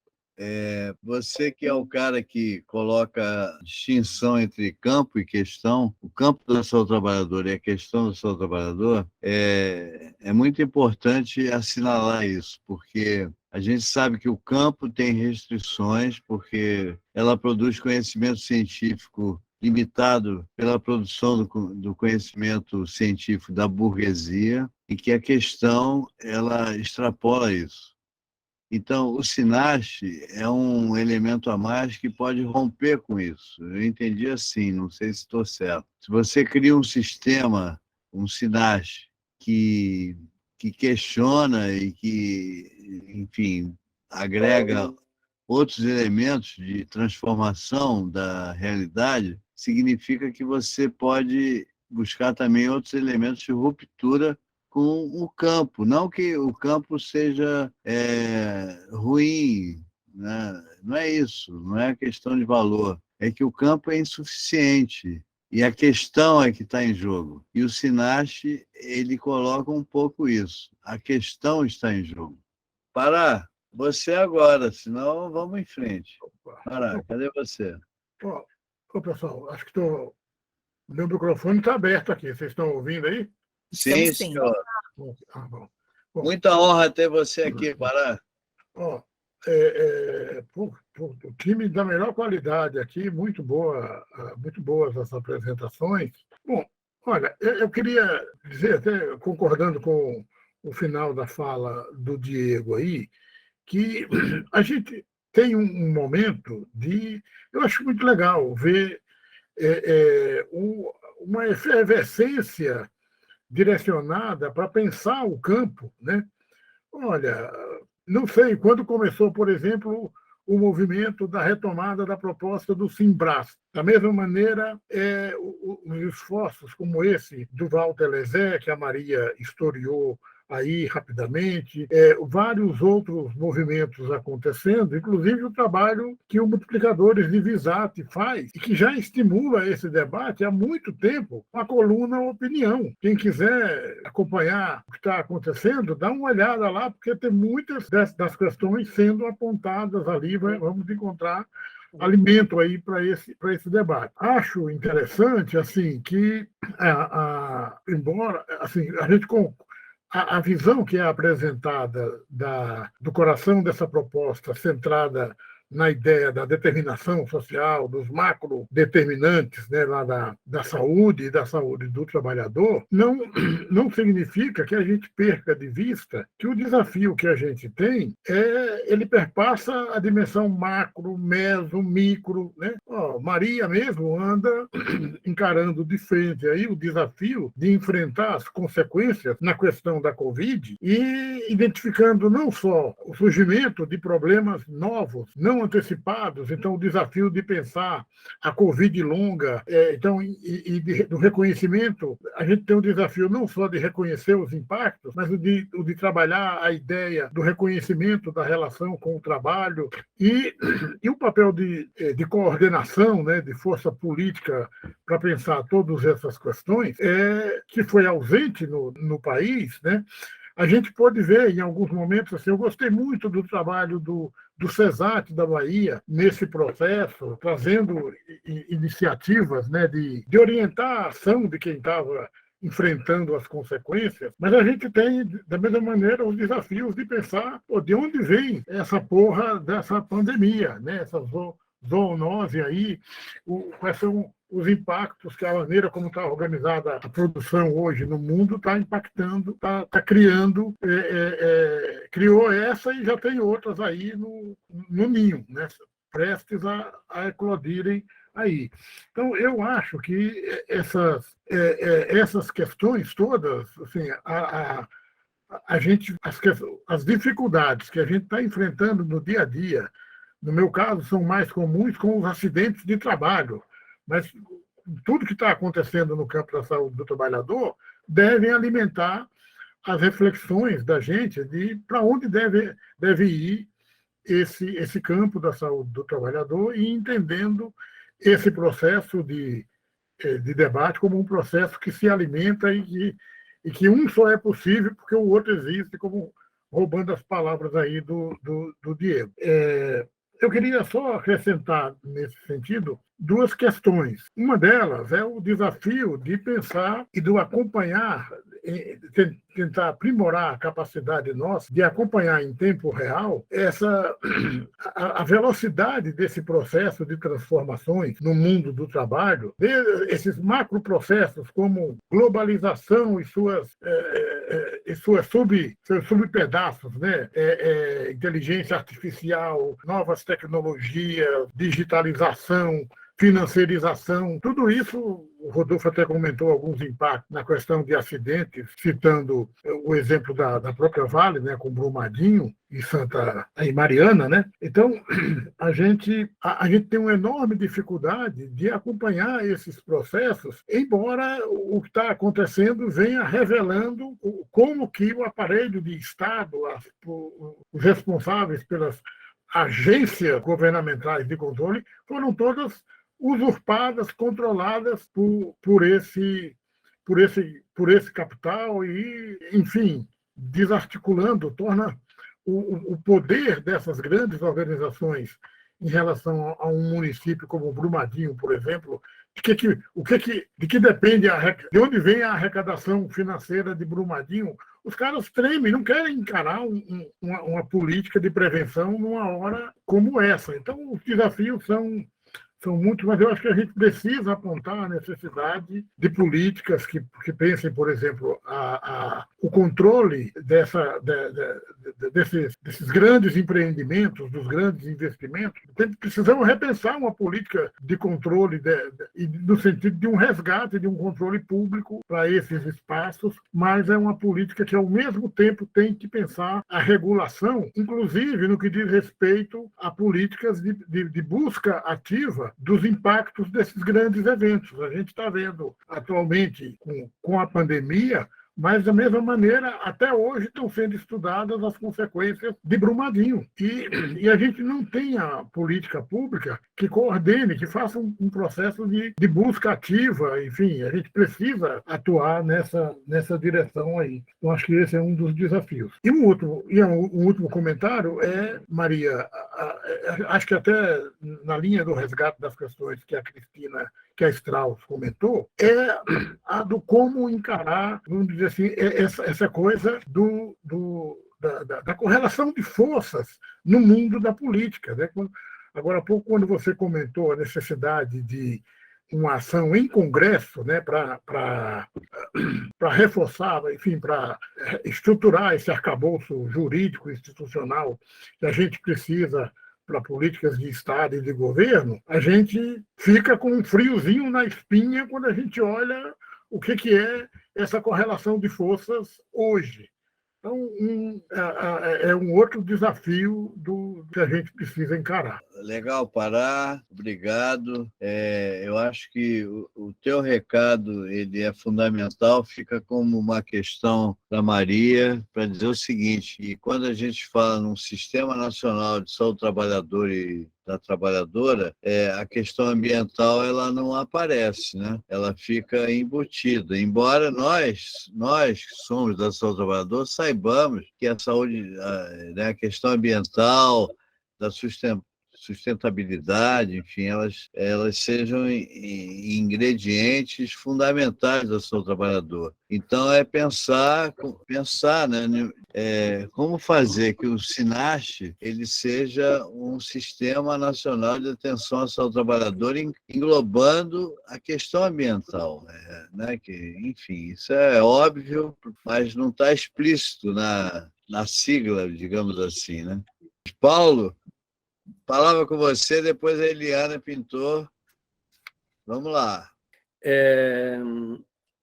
você que é o cara que coloca a distinção entre campo e questão, o campo da saúde do trabalhador e a questão da saúde do trabalhador, é muito importante assinalar isso, porque a gente sabe que o campo tem restrições, porque ela produz conhecimento científico limitado pela produção do conhecimento científico da burguesia, e que a questão ela extrapola isso. Então, o SINAST é um elemento a mais que pode romper com isso. Eu entendi assim, não sei se estou certo. Se você cria um sistema, um SINAST, que questiona e que, enfim, agrega outros elementos de transformação da realidade, significa que você pode buscar também outros elementos de ruptura com o campo. Não que o campo seja ruim, né? Não é isso, não é questão de valor. É que o campo é insuficiente e a questão é que está em jogo. E o SINAST, ele coloca um pouco isso. A questão está em jogo. Pará, você agora, senão vamos em frente. Pará, cadê você? Ô, pessoal, acho que meu microfone está aberto aqui. Vocês estão ouvindo aí? Sim, senhor. Bom. Muita honra ter você aqui, Pará. O time da melhor qualidade aqui, muito boas as apresentações. Bom, Olha, eu queria dizer, até concordando com o final da fala do Diego aí, que a gente tem um momento de... Eu acho muito legal ver uma efervescência direcionada para pensar o campo, né? Olha, não sei, quando começou, por exemplo, o movimento da retomada da proposta do Simbrás. Da mesma maneira, os esforços como esse do Walter Lezé, que a Maria historiou aí rapidamente, vários outros movimentos acontecendo, inclusive o trabalho que o Multiplicadores de Visat faz, e que já estimula esse debate há muito tempo, a coluna Opinião. Quem quiser acompanhar o que está acontecendo, dá uma olhada lá, porque tem muitas das questões sendo apontadas ali, vamos encontrar alimento aí para esse debate. Acho interessante assim que embora assim a gente a visão que é apresentada do coração dessa proposta, centrada na ideia da determinação social, dos macrodeterminantes, né, lá da saúde e da saúde do trabalhador, não significa que a gente perca de vista que o desafio que a gente tem ele perpassa a dimensão macro, meso, micro, né? Maria mesmo anda encarando de frente aí o desafio de enfrentar as consequências na questão da Covid e identificando não só o surgimento de problemas novos, não antecipados, então o desafio de pensar a Covid longa, então do reconhecimento, a gente tem um desafio não só de reconhecer os impactos, mas o de trabalhar a ideia do reconhecimento da relação com o trabalho e o papel de coordenação, né, de força política para pensar todas essas questões, que foi ausente no país, né? A gente pode ver em alguns momentos, assim, eu gostei muito do trabalho do CESAT da Bahia nesse processo, trazendo iniciativas, né, de orientar a ação de quem estava enfrentando as consequências, mas a gente tem, da mesma maneira, os desafios de pensar de onde vem essa porra dessa pandemia, né, essa zoonose aí, quais são os impactos que a maneira como está organizada a produção hoje no mundo está impactando, está criando, criou essa e já tem outras aí no ninho, né? Prestes a eclodirem aí. Então, eu acho que essas questões todas, assim, as dificuldades que a gente está enfrentando no dia a dia, no meu caso, são mais comuns com os acidentes de trabalho, mas tudo que está acontecendo no campo da saúde do trabalhador devem alimentar as reflexões da gente de para onde deve ir esse campo da saúde do trabalhador e entendendo esse processo de debate como um processo que se alimenta e que um só é possível porque o outro existe, como roubando as palavras aí do Diego. Eu queria só acrescentar, nesse sentido, duas questões. Uma delas é o desafio de pensar e de acompanhar, tentar aprimorar a capacidade nossa de acompanhar em tempo real a velocidade desse processo de transformações no mundo do trabalho, esses macroprocessos como globalização e seus subpedaços, né? Inteligência artificial, novas tecnologias, digitalização, financiarização, tudo isso, o Rodolfo até comentou alguns impactos na questão de acidentes, citando o exemplo da própria Vale, né, com Brumadinho e Mariana, né? Então, a gente tem uma enorme dificuldade de acompanhar esses processos, embora o que está acontecendo venha revelando como que o aparelho de Estado, os responsáveis pelas agências governamentais de controle, foram todas usurpadas, controladas por esse capital e, enfim, desarticulando, torna o poder dessas grandes organizações em relação a um município como Brumadinho, por exemplo, de que depende, de onde vem a arrecadação financeira de Brumadinho. Os caras tremem, não querem encarar uma política de prevenção numa hora como essa. Então, os desafios são muitos, mas eu acho que a gente precisa apontar a necessidade de políticas que pensem, por exemplo, o controle desses grandes empreendimentos, dos grandes investimentos. Precisamos repensar uma política de controle, no sentido de um resgate, de um controle público para esses espaços, mas é uma política que, ao mesmo tempo, tem que pensar a regulação, inclusive no que diz respeito a políticas de busca ativa dos impactos desses grandes eventos. A gente está vendo atualmente, com a pandemia, mas, da mesma maneira, até hoje estão sendo estudadas as consequências de Brumadinho. E a gente não tem a política pública que coordene, que faça um processo de busca ativa. Enfim, a gente precisa atuar nessa direção aí. Então, acho que esse é um dos desafios. E um último comentário é, Maria, acho que até na linha do resgate das questões que a Strauss comentou, é a do como encarar, vamos dizer assim, essa coisa da correlação de forças no mundo da política. Né? Agora há pouco, quando você comentou a necessidade de uma ação em Congresso, né, para reforçar, enfim, para estruturar esse arcabouço jurídico institucional que a gente precisa para políticas de Estado e de governo, a gente fica com um friozinho na espinha quando a gente olha o que é essa correlação de forças hoje. Então, é um outro desafio que a gente precisa encarar. Legal, Pará, obrigado. Eu acho que o teu recado ele é fundamental, fica como uma questão da Maria, para dizer o seguinte, e quando a gente fala num Sistema Nacional de Saúde do Trabalhador e da trabalhadora, a questão ambiental ela não aparece, né? Ela fica embutida. Embora nós que somos da saúde do trabalhador, saibamos que a saúde, a questão ambiental, da sustentabilidade, enfim, elas sejam ingredientes fundamentais da saúde do trabalhador. Então, é pensar né, como fazer que o SINAST ele seja um sistema nacional de atenção à saúde do trabalhador, englobando a questão ambiental. Né, que, enfim, isso é óbvio, mas não está explícito na sigla, digamos assim. Né? Paulo, palavra com você, depois a Eliana Pintor. Vamos lá.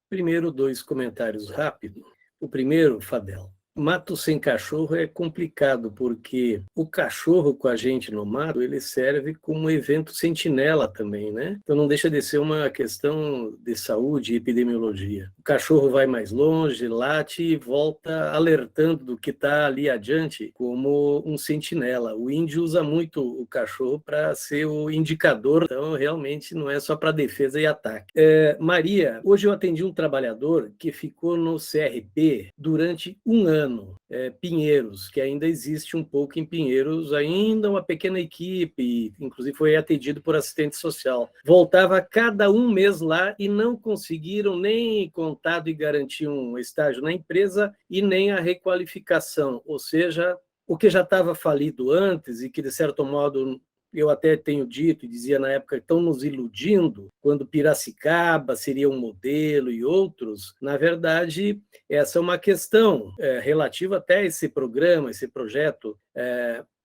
Primeiro, 2 comentários rápidos. O primeiro, Fadel, mato sem cachorro é complicado, porque o cachorro com a gente no mato, ele serve como evento sentinela também, né? Então não deixa de ser uma questão de saúde e epidemiologia. O cachorro vai mais longe, late e volta alertando do que está ali adiante como um sentinela. O índio usa muito o cachorro para ser o indicador, então realmente não é só para defesa e ataque. Maria, hoje eu atendi um trabalhador que ficou no CRP durante 1 ano, Pinheiros, que ainda existe um pouco em Pinheiros, ainda uma pequena equipe, inclusive foi atendido por assistente social. Voltava cada 1 mês lá e não conseguiram nem contado e garantir um estágio na empresa e nem a requalificação, ou seja, o que já estava falido antes e que, de certo modo, eu até tenho dito e dizia na época, estão nos iludindo, quando Piracicaba seria um modelo e outros, na verdade, essa é uma questão relativa até a esse programa, esse projeto.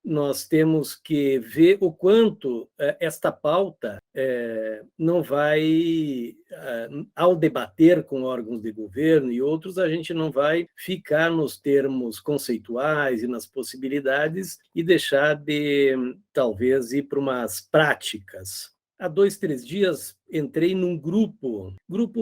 Nós temos que ver o quanto esta pauta não vai, ao debater com órgãos de governo e outros, a gente não vai ficar nos termos conceituais e nas possibilidades e deixar de, talvez, ir para umas práticas. Há 2, 3 dias entrei num grupo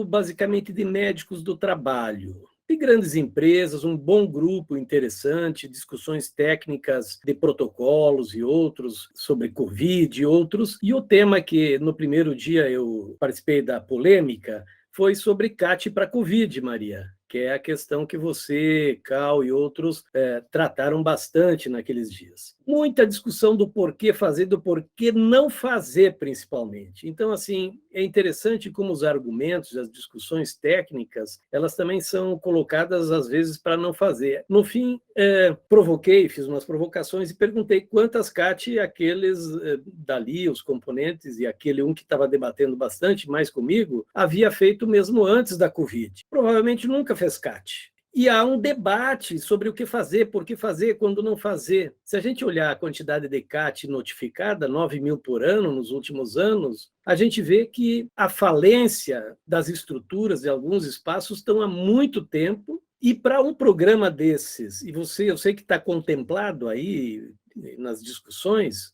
basicamente de médicos do trabalho, de grandes empresas, um bom grupo interessante, discussões técnicas de protocolos e outros, sobre Covid e outros. E o tema que, no primeiro dia, eu participei da polêmica foi sobre CAT para Covid, Maria, que é a questão que você, Cal e outros trataram bastante naqueles dias. Muita discussão do porquê fazer, do porquê não fazer, principalmente. Então, assim, é interessante como os argumentos, as discussões técnicas, elas também são colocadas, às vezes, para não fazer. No fim, fiz umas provocações e perguntei quantas CAT aqueles dali, os componentes, e aquele um que estava debatendo bastante mais comigo, havia feito mesmo antes da Covid. Provavelmente nunca fez CAT. E há um debate sobre o que fazer, por que fazer, quando não fazer. Se a gente olhar a quantidade de CAT notificada, 9 mil por ano nos últimos anos, a gente vê que a falência das estruturas de alguns espaços estão há muito tempo. E para um programa desses, e eu sei que está contemplado aí nas discussões,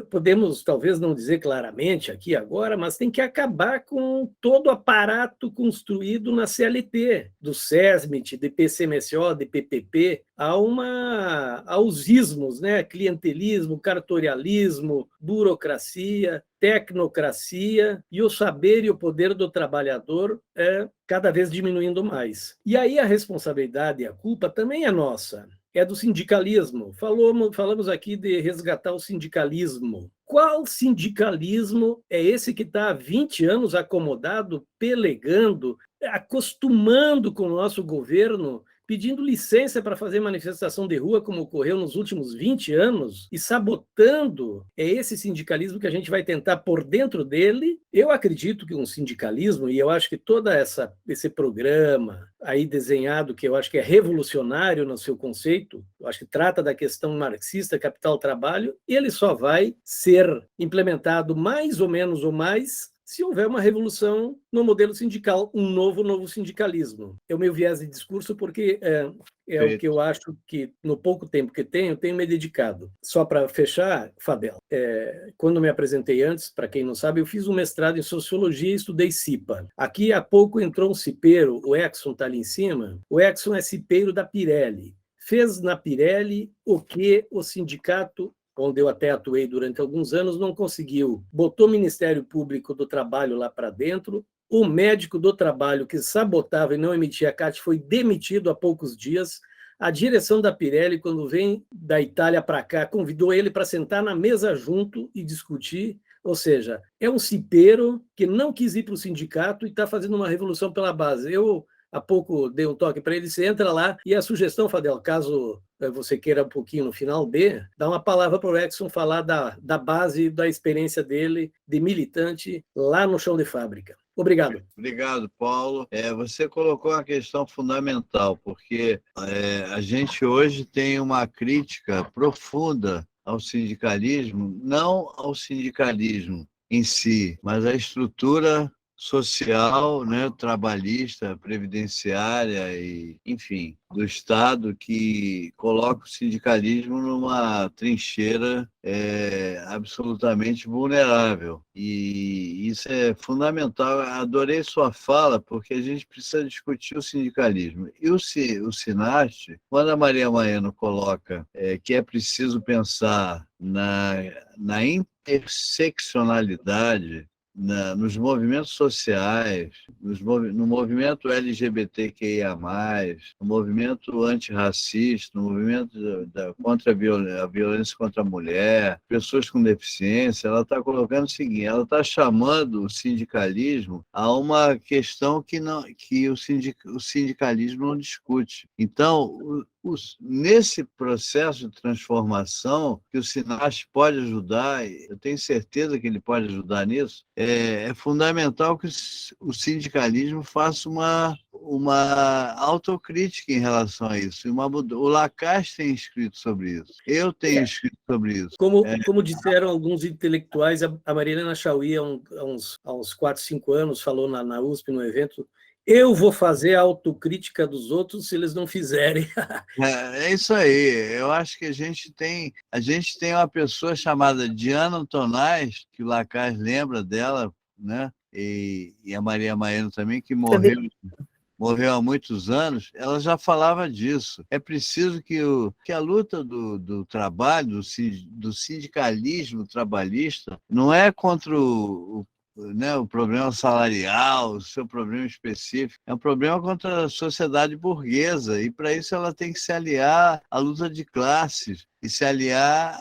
podemos talvez não dizer claramente aqui agora, mas tem que acabar com todo o aparato construído na CLT, do SESMIT, de PCMSO, de PPP, aos ismos, né? Clientelismo, cartorialismo, burocracia, tecnocracia, e o saber e o poder do trabalhador cada vez diminuindo mais. E aí a responsabilidade e a culpa também é nossa. É do sindicalismo. Falamos aqui de resgatar o sindicalismo. Qual sindicalismo é esse que está há 20 anos acomodado, pelegando, acostumando com o nosso governo, pedindo licença para fazer manifestação de rua, como ocorreu nos últimos 20 anos, e sabotando? É esse sindicalismo que a gente vai tentar por dentro dele. Eu acredito que um sindicalismo, e eu acho que todo esse programa aí desenhado, que eu acho que é revolucionário no seu conceito, eu acho que trata da questão marxista, capital-trabalho, ele só vai ser implementado mais ou menos ou mais se houver uma revolução no modelo sindical, um novo sindicalismo. É o meu viés de discurso, porque o que eu acho que, no pouco tempo que tenho me dedicado. Só para fechar, Fadel, quando me apresentei antes, para quem não sabe, eu fiz um mestrado em Sociologia e estudei CIPA. Aqui, há pouco, entrou um cipeiro, o Exxon está ali em cima. O Exxon é cipeiro da Pirelli. Fez na Pirelli o que o sindicato, onde eu até atuei durante alguns anos, não conseguiu. Botou o Ministério Público do Trabalho lá para dentro, o médico do trabalho que sabotava e não emitia CAT foi demitido há poucos dias. A direção da Pirelli, quando vem da Itália para cá, convidou ele para sentar na mesa junto e discutir. Ou seja, é um cipeiro que não quis ir para o sindicato e está fazendo uma revolução pela base. Eu, há pouco, dei um toque para ele, você entra lá, e a sugestão, Fadel, caso você queira um pouquinho no final dá uma palavra para o Exxon falar da base, da experiência dele, de militante, lá no chão de fábrica. Obrigado. Obrigado, Paulo. Você colocou uma questão fundamental, porque a gente hoje tem uma crítica profunda ao sindicalismo, não ao sindicalismo em si, mas à estrutura social, né, trabalhista, previdenciária e, enfim, do Estado, que coloca o sindicalismo numa trincheira absolutamente vulnerável. E isso é fundamental. Adorei sua fala, porque a gente precisa discutir o sindicalismo. E o SINAST, quando a Maria Maiano coloca que é preciso pensar na interseccionalidade, nos movimentos sociais, no movimento LGBTQIA+, no movimento antirracista, no movimento contra a violência contra a mulher, pessoas com deficiência, ela está colocando o seguinte, ela está chamando o sindicalismo a uma questão que o sindicalismo não discute. Então, nesse processo de transformação, que o SINAST pode ajudar, eu tenho certeza que ele pode ajudar nisso, é fundamental que o sindicalismo faça uma autocrítica em relação a isso. O Lacasse tem escrito sobre isso. Eu tenho escrito sobre isso. Como disseram alguns intelectuais, a Marilena Chauí, há uns 4, 5 anos, falou na USP, no evento, eu vou fazer a autocrítica dos outros se eles não fizerem. É isso aí. Eu acho que a gente tem uma pessoa chamada Diana Antonais, que o Lacasse lembra dela, né? E a Maria Maiano também, que morreu há muitos anos, ela já falava disso. É preciso que a luta do trabalho, do sindicalismo trabalhista, não é contra né, o problema salarial, o seu problema específico, é um problema contra a sociedade burguesa, e para isso ela tem que se aliar à luta de classes e se aliar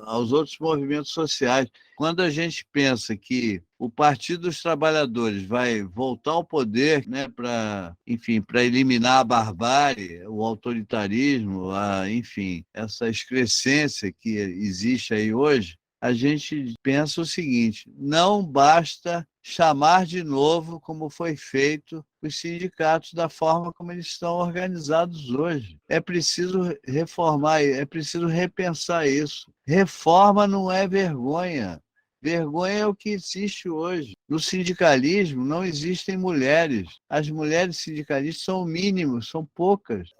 aos outros movimentos sociais. Quando a gente pensa que o Partido dos Trabalhadores vai voltar ao poder, né, para eliminar a barbárie, o autoritarismo, enfim, essa excrescência que existe aí hoje, a gente pensa o seguinte: não basta chamar de novo, como foi feito, os sindicatos da forma como eles estão organizados hoje. É preciso reformar, é preciso repensar isso. Reforma não é vergonha. Vergonha é o que existe hoje. No sindicalismo não existem mulheres. As mulheres sindicalistas são o mínimo, são poucas.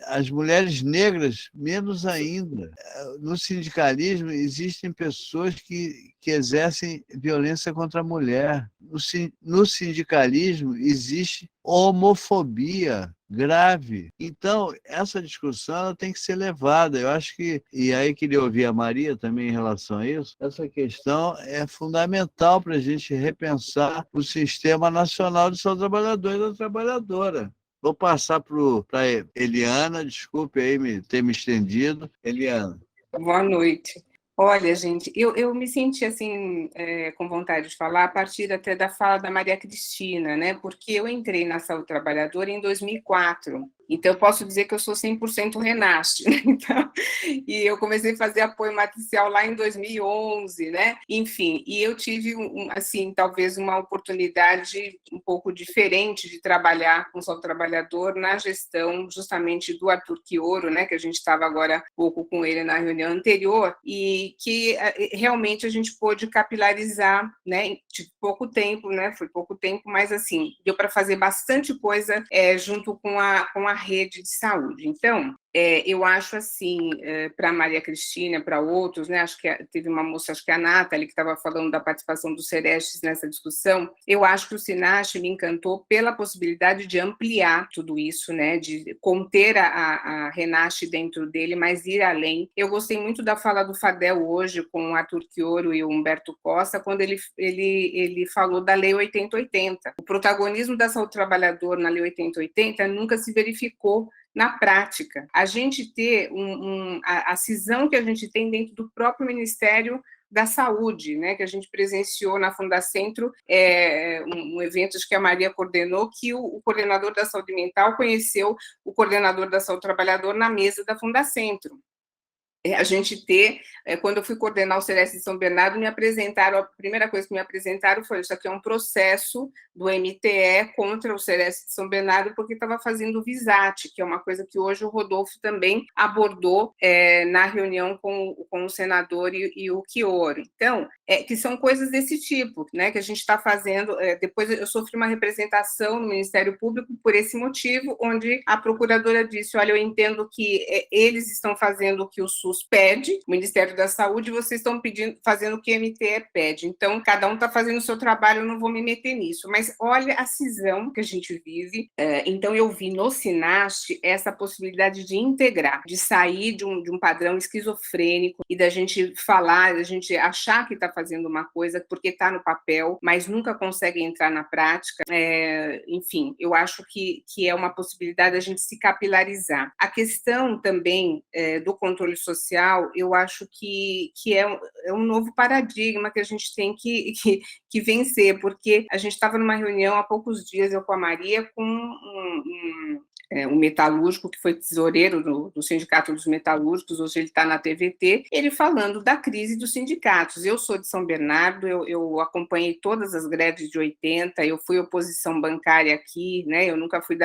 As mulheres negras, menos ainda. No sindicalismo existem pessoas que exercem violência contra a mulher. No sindicalismo existe homofobia grave. Então, essa discussão ela tem que ser levada. Eu acho que, e aí queria ouvir a Maria também em relação a isso, essa questão é fundamental para a gente repensar o Sistema Nacional de Saúde do Trabalhador e da Trabalhadora. Vou passar para Eliana, desculpe aí ter me estendido. Eliana. Boa noite. Olha, gente, eu me senti assim com vontade de falar a partir até da fala da Maria Cristina, né? Porque eu entrei na Saúde Trabalhadora em 2004. Então, eu posso dizer que eu sou 100% Renasce, né? Então, e eu comecei a fazer apoio matricial lá em 2011, né? Enfim, e eu tive, assim, talvez uma oportunidade um pouco diferente de trabalhar com o Saúde Trabalhador na gestão justamente do Arthur Quioro, né? Que a gente estava agora um pouco com ele na reunião anterior, e que realmente a gente pôde capilarizar, né? De pouco tempo, né? Foi pouco tempo, mas, assim, deu para fazer bastante coisa junto com a rede de saúde. Então, eu acho assim, para a Maria Cristina, para outros, né, acho que teve uma moça, acho que a Nathalie, que estava falando da participação do Serestes nessa discussão, eu acho que o Sinach me encantou pela possibilidade de ampliar tudo isso, né, de conter a Renasce dentro dele, mas ir além. Eu gostei muito da fala do Fadel hoje, com o Arthur Quioro e o Humberto Costa, quando ele falou da Lei 8080. O protagonismo da saúde trabalhador na Lei 8080 nunca se verificou na prática. A gente ter a cisão que a gente tem dentro do próprio Ministério da Saúde, né, que a gente presenciou na Fundacentro, um evento que a Maria coordenou, que o coordenador da saúde mental conheceu o coordenador da saúde trabalhador na mesa da Fundacentro. A gente quando eu fui coordenar o Serestes de São Bernardo, a primeira coisa que me apresentaram foi: isso aqui é um processo do MTE contra o Serestes de São Bernardo, porque estava fazendo o VISAT, que é uma coisa que hoje o Rodolfo também abordou na reunião com o senador e o Quioro. Então, que são coisas desse tipo, né, que a gente está fazendo. Depois eu sofri uma representação no Ministério Público por esse motivo, onde a procuradora disse: olha, eu entendo que eles estão fazendo o que o SUS pede, o Ministério da Saúde, e vocês estão fazendo o que o MTE pede. Então, cada um está fazendo o seu trabalho, eu não vou me meter nisso. Mas olha a cisão que a gente vive. Então, eu vi no Sinach essa possibilidade de integrar, de sair de um padrão esquizofrênico e da gente falar, da gente achar que está fazendo uma coisa porque está no papel, mas nunca consegue entrar na prática. Enfim, eu acho que é uma possibilidade da gente se capilarizar. A questão também do controle social, eu acho que é um novo paradigma que a gente tem que vencer, porque a gente estava numa reunião há poucos dias, eu com a Maria, com um metalúrgico que foi tesoureiro do Sindicato dos Metalúrgicos, hoje ele está na TVT, ele falando da crise dos sindicatos. Eu sou de São Bernardo, eu acompanhei todas as greves de 80, eu fui oposição bancária aqui, né? Eu nunca fui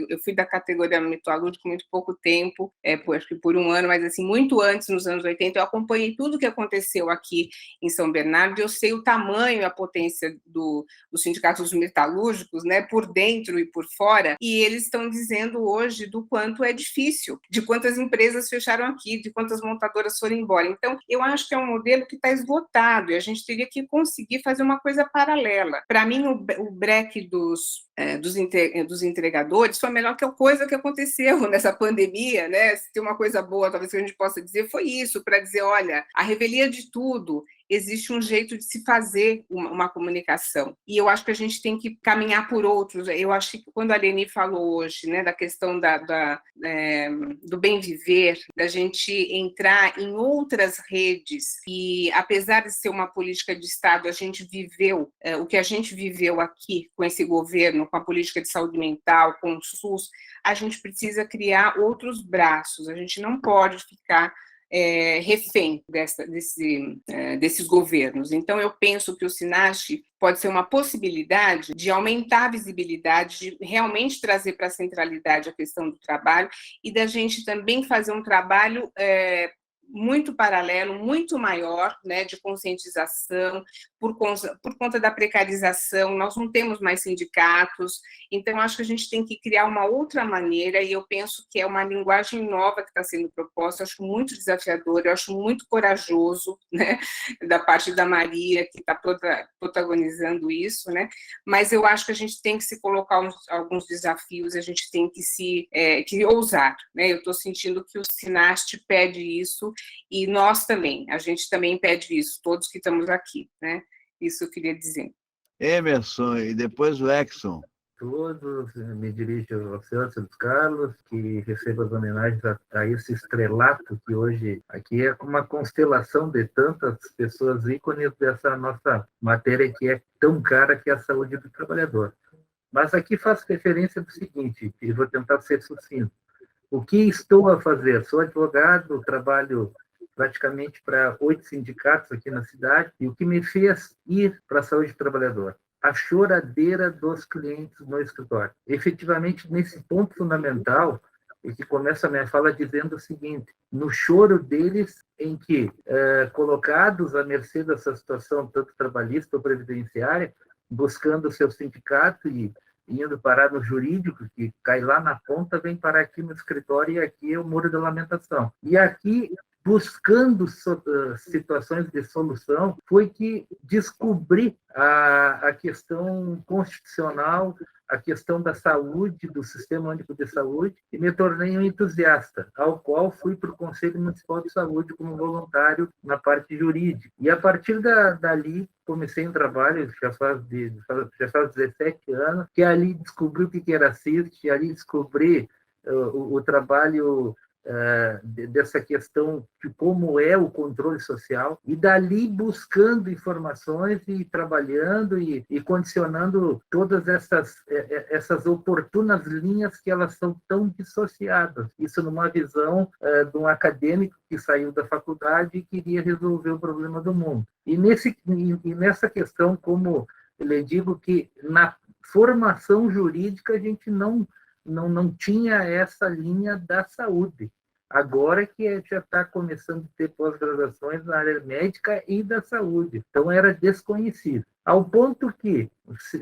eu fui da categoria metalúrgico muito pouco tempo, acho que por um ano, mas assim, muito antes, nos anos 80, eu acompanhei tudo que aconteceu aqui em São Bernardo, e eu sei o tamanho e a potência do Sindicato dos Metalúrgicos, né? Por dentro e por fora, e eles estão dizendo hoje do quanto é difícil, de quantas empresas fecharam aqui, de quantas montadoras foram embora. Então, eu acho que é um modelo que está esgotado e a gente teria que conseguir fazer uma coisa paralela. Para mim, o break dos entregadores foi a melhor coisa que aconteceu nessa pandemia, né? Se tem uma coisa boa, talvez que a gente possa dizer, foi isso, para dizer: olha, a revelia de tudo existe um jeito de se fazer uma comunicação. E eu acho que a gente tem que caminhar por outros. Eu acho que quando a Leni falou hoje, né, da questão do bem viver, da gente entrar em outras redes, e apesar de ser uma política de Estado, a gente viveu o que a gente viveu aqui com esse governo, com a política de saúde mental, com o SUS, a gente precisa criar outros braços, a gente não pode ficar refém desses governos. Então, eu penso que o SINAST pode ser uma possibilidade de aumentar a visibilidade, de realmente trazer para a centralidade a questão do trabalho e da gente também fazer um trabalho muito paralelo, muito maior, né, de conscientização, por conta da precarização, nós não temos mais sindicatos, então acho que a gente tem que criar uma outra maneira, e eu penso que é uma linguagem nova que está sendo proposta, eu acho muito desafiador, eu acho muito corajoso, né, da parte da Maria, que está protagonizando isso, né, mas eu acho que a gente tem que se colocar alguns desafios, a gente tem que ousar, né, eu estou sentindo que o SINAST pede isso, e nós também, a gente também pede isso, todos que estamos aqui, né? Isso eu queria dizer. Emerson, e depois o Exxon. Todos, me dirijo ao senhor Carlos, que receba as homenagens a esse estrelato que hoje aqui é uma constelação de tantas pessoas ícones dessa nossa matéria que é tão cara, que é a saúde do trabalhador. Mas aqui faço referência do seguinte, e vou tentar ser sucinto. O que estou a fazer? Sou advogado, trabalho praticamente para 8 sindicatos aqui na cidade, e o que me fez ir para a saúde do trabalhador? A choradeira dos clientes no escritório. Efetivamente, nesse ponto fundamental, e que começa a minha fala dizendo o seguinte, no choro deles, em que, colocados à mercê dessa situação, tanto trabalhista ou previdenciária, buscando o seu sindicato e indo parar no jurídico, que cai lá na ponta, vem parar aqui no escritório, e aqui é o muro da lamentação. E aqui, buscando situações de solução, foi que descobri a questão constitucional, a questão da saúde, do Sistema Único de Saúde, e me tornei um entusiasta, ao qual fui para o Conselho Municipal de Saúde como voluntário na parte jurídica. E a partir dali, comecei um trabalho, já faz 17 anos, que ali descobri o que era CIST, ali descobri o trabalho dessa questão de como é o controle social, e dali buscando informações e trabalhando e condicionando todas essas oportunas linhas que elas são tão dissociadas. Isso numa visão de um acadêmico que saiu da faculdade e queria resolver o problema do mundo. E nessa questão, como eu digo, que na formação jurídica a gente não tinha essa linha da saúde. Agora que já está começando a ter pós-graduações na área médica e da saúde. Então, era desconhecido. Ao ponto que,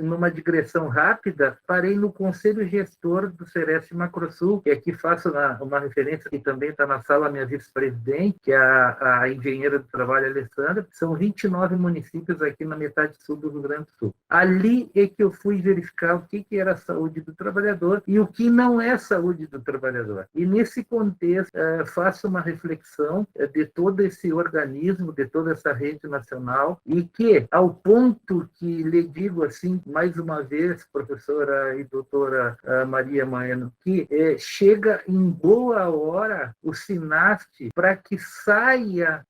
numa digressão rápida, parei no Conselho Gestor do Sereste Macrosul, que aqui faço uma referência que também está na sala, minha vice-presidente, que é a engenheira do trabalho, Alessandra. São 29 municípios aqui na metade sul do Rio Grande do Sul. Ali é que eu fui verificar o que era a saúde do trabalhador e o que não é saúde do trabalhador. E, nesse contexto, faço uma reflexão de todo esse organismo, de toda essa rede nacional, e que, ao ponto que lhe digo assim, mais uma vez, professora e doutora Maria Maeno, que chega em boa hora o SINAST para que saia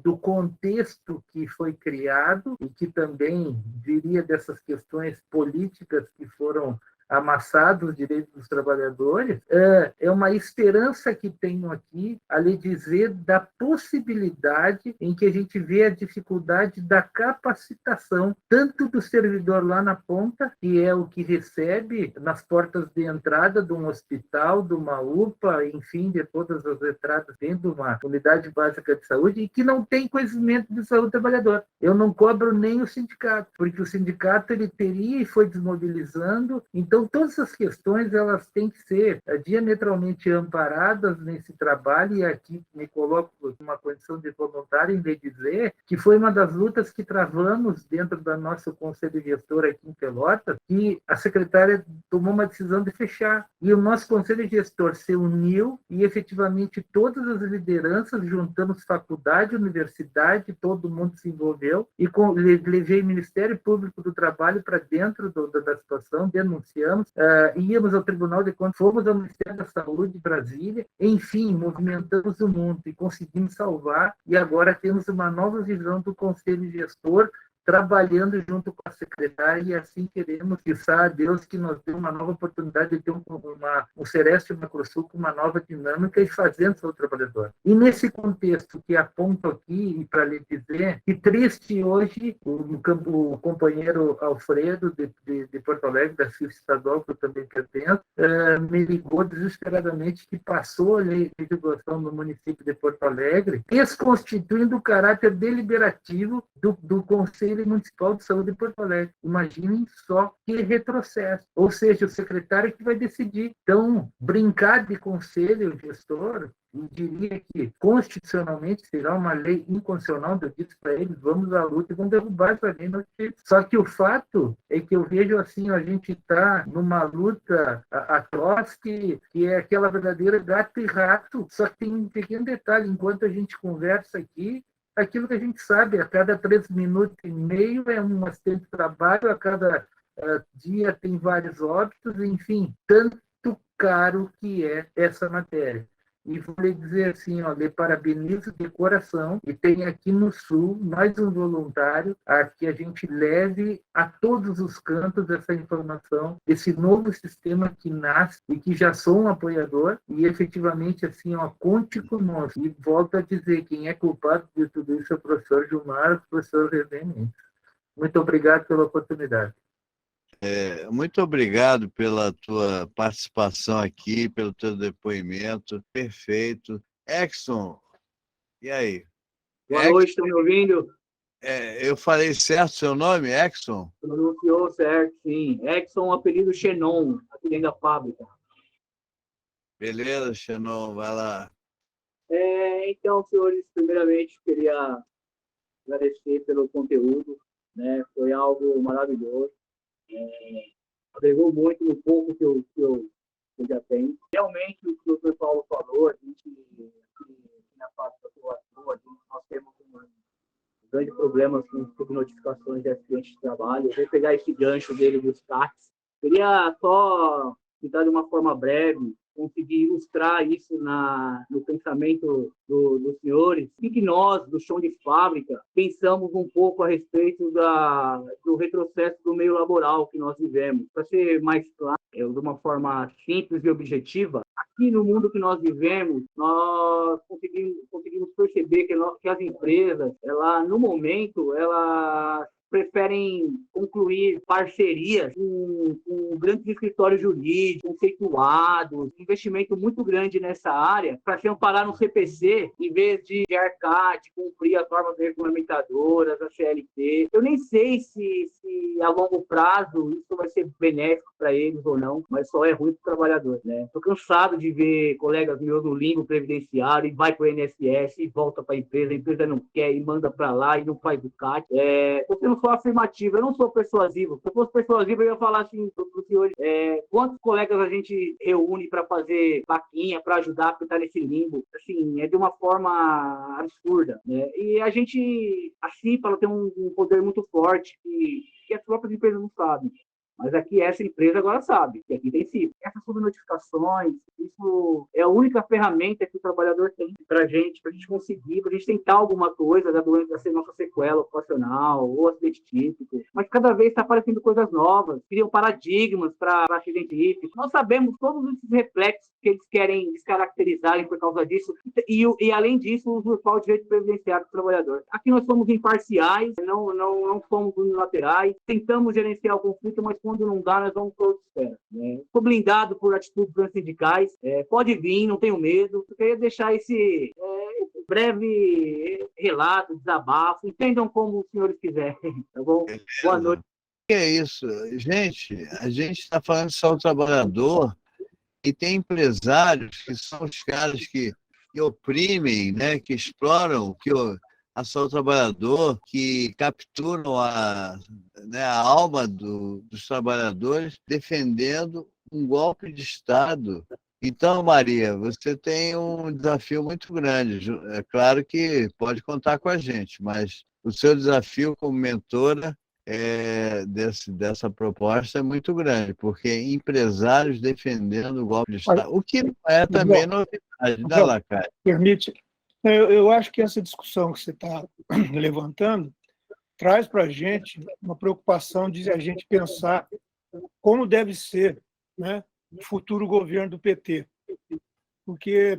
do contexto que foi criado e que também viria dessas questões políticas que foram amassados os direitos dos trabalhadores, é uma esperança que tenho aqui a lhe dizer da possibilidade em que a gente vê a dificuldade da capacitação, tanto do servidor lá na ponta, que é o que recebe nas portas de entrada de um hospital, de uma UPA, enfim, de todas as entradas dentro de uma unidade básica de saúde, e que não tem conhecimento de saúde do trabalhador. Eu não cobro nem o sindicato, porque o sindicato ele teria e foi desmobilizando. Então, Então, todas essas questões elas têm que ser diametralmente amparadas nesse trabalho, e aqui me coloco numa condição de voluntário em vez de dizer que foi uma das lutas que travamos dentro do nosso conselho gestor aqui em Pelotas, que a secretária tomou uma decisão de fechar. E o nosso conselho gestor se uniu e, efetivamente, todas as lideranças, juntamos faculdade, universidade, todo mundo se envolveu, e levei o Ministério Público do Trabalho para dentro da situação, denunciamos, íamos ao Tribunal de Contas, fomos ao Ministério da Saúde de Brasília, enfim, movimentamos o mundo e conseguimos salvar, e agora temos uma nova visão do Conselho Gestor, trabalhando junto com a secretária, e assim queremos, quiçá a Deus que nos dê uma nova oportunidade de ter um Sereste Macrosul com uma nova dinâmica e fazendo seu trabalhador. E nesse contexto que aponto aqui, e para lhe dizer, que triste hoje, o companheiro Alfredo, de Porto Alegre, da CIF Estadual, que eu também pertenço, me ligou desesperadamente que passou a lei de regulação no município de Porto Alegre, desconstituindo o caráter deliberativo do Conselho Municipal de Saúde de Porto Alegre. Imaginem só que retrocesso. Ou seja, o secretário que vai decidir. Então, brincar de conselho gestor, eu diria que constitucionalmente será uma lei inconstitucional. Eu disse para eles, vamos à luta e vamos derrubar essa lei. Só que o fato é que eu vejo assim, a gente está numa luta atroz que é aquela verdadeira gato e rato. Só que tem um pequeno detalhe, enquanto a gente conversa aqui, aquilo que a gente sabe, a cada 3 minutos e meio é um acidente de trabalho, a cada dia tem vários óbitos, enfim, tanto caro que é essa matéria. E vou lhe dizer assim, lhe parabenizo de coração, e tem aqui no Sul mais um voluntário a que a gente leve a todos os cantos essa informação, esse novo sistema que nasce e que já sou um apoiador, e efetivamente assim, conte conosco. E volto a dizer, quem é culpado de tudo isso é o professor Gilmar, o professor René Mendes. Muito obrigado pela oportunidade. Muito obrigado pela tua participação aqui, pelo teu depoimento. Perfeito. Exxon, e aí? Boa noite, estão me ouvindo? Eu falei certo seu nome, Exxon? Pronunciou certo, sim. Exxon, apelido Xenon, aqui dentro da fábrica. Beleza, Xenon, vai lá. Então, senhores, primeiramente, queria agradecer pelo conteúdo, né? Foi algo maravilhoso. Agregou muito no pouco que eu já tenho. Realmente, o que o Dr. Paulo falou, a gente, na parte da população, nós temos um grande problema com subnotificações de acidentes de trabalho. Eu vou pegar esse gancho dele dos CACs. Queria só tentar, de uma forma breve, conseguir ilustrar isso no pensamento dos senhores, e que nós, do chão de fábrica, pensamos um pouco a respeito do retrocesso do meio laboral que nós vivemos. Para ser mais claro, de uma forma simples e objetiva, aqui no mundo que nós vivemos, nós conseguimos perceber que as empresas, no momento, elas preferem concluir parcerias com grandes escritórios jurídicos, conceituados, investimento muito grande nessa área, para se amparar no CPC, em vez de arcar, de cumprir as normas regulamentadoras, a CLT. Eu nem sei se a longo prazo isso vai ser benéfico para eles ou não, mas só é ruim para o trabalhador, né? Estou cansado de ver colegas meus no limbo previdenciário, e vai para o INSS, e volta para a empresa não quer, e manda para lá, e não faz o CAT. Você não sou afirmativo, eu não sou persuasivo. Se eu fosse persuasivo, eu ia falar assim para os senhores, quantos colegas a gente reúne para fazer vaquinha, para ajudar a estar nesse limbo? Assim, é de uma forma absurda, né? E a gente, assim, ela tem um poder muito forte que as próprias empresas não sabem. Mas aqui essa empresa agora sabe, que aqui tem CIF. Essas subnotificações, isso é a única ferramenta que o trabalhador tem para a gente conseguir, para a gente tentar alguma coisa da doença, ser nossa sequela ocupacional ou acidente típico. Mas cada vez está aparecendo coisas novas, criam paradigmas para acidente típico. Nós sabemos todos esses reflexos que eles querem descaracterizarem por causa disso, e além disso, usurpar o direito previdenciário do trabalhador. Aqui nós somos imparciais, não somos unilaterais, tentamos gerenciar o conflito, mas quando não dá, nós vamos para outra esfera, né? Estou blindado por atitudes sindicais, pode vir, não tenho medo. Eu queria deixar esse breve relato, desabafo, entendam como os senhores quiserem, tá bom? Boa noite. que é isso? Gente, a gente está falando de saúde do trabalhador e tem empresários que são os caras que oprimem, né, que exploram a saúde do trabalhador, que capturam né, a alma dos trabalhadores, defendendo um golpe de Estado. Então, Maria, você tem um desafio muito grande. É claro que pode contar com a gente, mas o seu desafio como mentora dessa proposta é muito grande, porque empresários defendendo o golpe de Estado, o que não é também novidade, né, Lacaille? Permite. Eu acho que essa discussão que você está levantando traz para a gente uma preocupação de a gente pensar como deve ser, né, o futuro governo do PT. Porque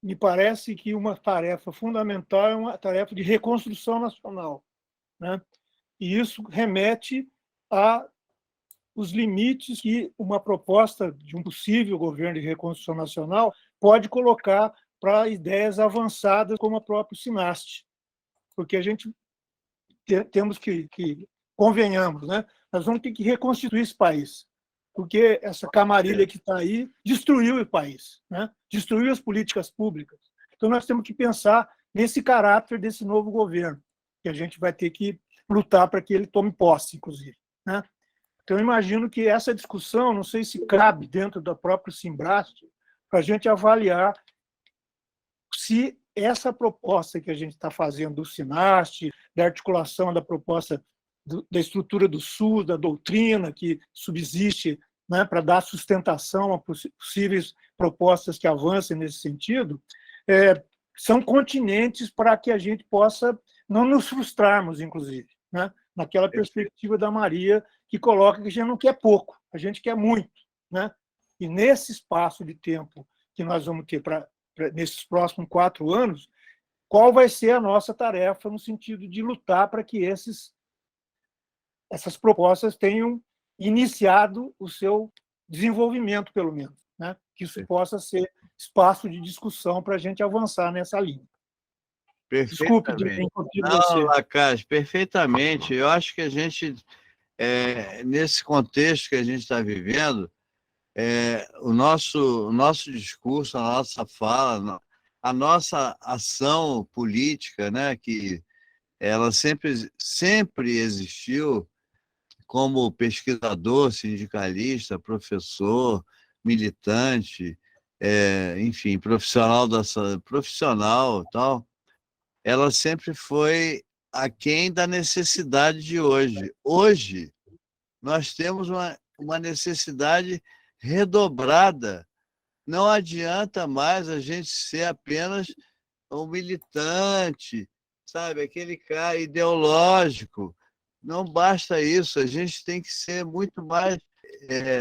me parece que uma tarefa fundamental é uma tarefa de reconstrução nacional, né? E isso remete aos limites que uma proposta de um possível governo de reconstrução nacional pode colocar para ideias avançadas como a própria SINAST. Porque a gente temos que convenhamos, né? Nós vamos ter que reconstituir esse país, porque essa camarilha que está aí destruiu o país, né? Destruiu as políticas públicas. Então, nós temos que pensar nesse caráter desse novo governo, que a gente vai ter que lutar para que ele tome posse, inclusive, né? Então, eu imagino que essa discussão, não sei se cabe dentro da própria Simbrast, para a gente avaliar se essa proposta que a gente está fazendo do SINAST, da articulação da proposta da estrutura do SUS, da doutrina que subsiste, né, para dar sustentação a possíveis propostas que avancem nesse sentido, são continentes para que a gente possa não nos frustrarmos, inclusive, né, naquela perspectiva da Maria, que coloca que a gente não quer pouco, a gente quer muito, né? E nesse espaço de tempo que nós vamos ter nesses próximos 4 anos, qual vai ser a nossa tarefa no sentido de lutar para que essas propostas tenham iniciado o seu desenvolvimento, pelo menos, né? Que isso possa ser espaço de discussão para a gente avançar nessa linha. Desculpe de interromper você. Não, Lacaille, perfeitamente. Eu acho que a gente, nesse contexto que a gente está vivendo, o nosso discurso, a nossa fala, a nossa ação política, né, que ela sempre existiu como pesquisador, sindicalista, professor, militante, enfim, profissional, tal, ela sempre foi aquém da necessidade de hoje. Hoje, nós temos uma necessidade redobrada. Não adianta mais a gente ser apenas um militante, sabe, aquele cara ideológico. Não basta isso, a gente tem que ser muito mais,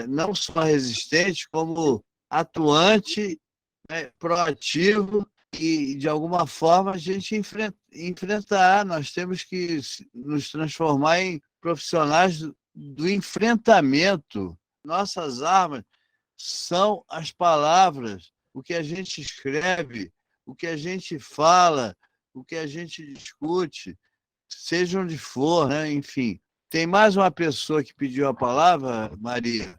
não só resistente, como atuante, né, proativo, e, de alguma forma, a gente enfrentar. Nós temos que nos transformar em profissionais do enfrentamento. Nossas armas são as palavras, o que a gente escreve, o que a gente fala, o que a gente discute, seja onde for, né? Enfim. Tem mais uma pessoa que pediu a palavra, Maria,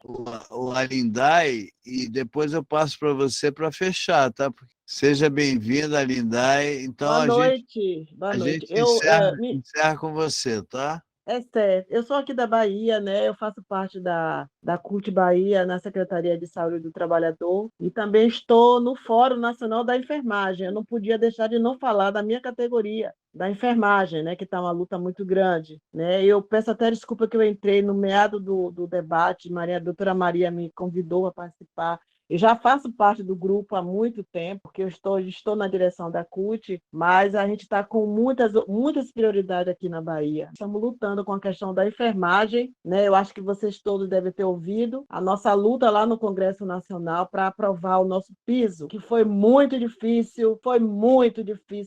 o Alindai, e depois eu passo para você para fechar, tá? Seja bem-vinda, Alindai. Então, Boa noite. A gente encerra com você, tá? Esther, eu sou aqui da Bahia, né? Eu faço parte da CUT Bahia, na Secretaria de Saúde do Trabalhador, e também estou no Fórum Nacional da Enfermagem. Eu não podia deixar de não falar da minha categoria, da enfermagem, né? Que está uma luta muito grande, né? Eu peço até desculpa que eu entrei no meado do debate, a doutora Maria me convidou a participar. Eu já faço parte do grupo há muito tempo, porque eu estou na direção da CUT, mas a gente está com muitas prioridades aqui na Bahia. Estamos lutando com a questão da enfermagem, né? Eu acho que vocês todos devem ter ouvido a nossa luta lá no Congresso Nacional para aprovar o nosso piso, que foi muito difícil,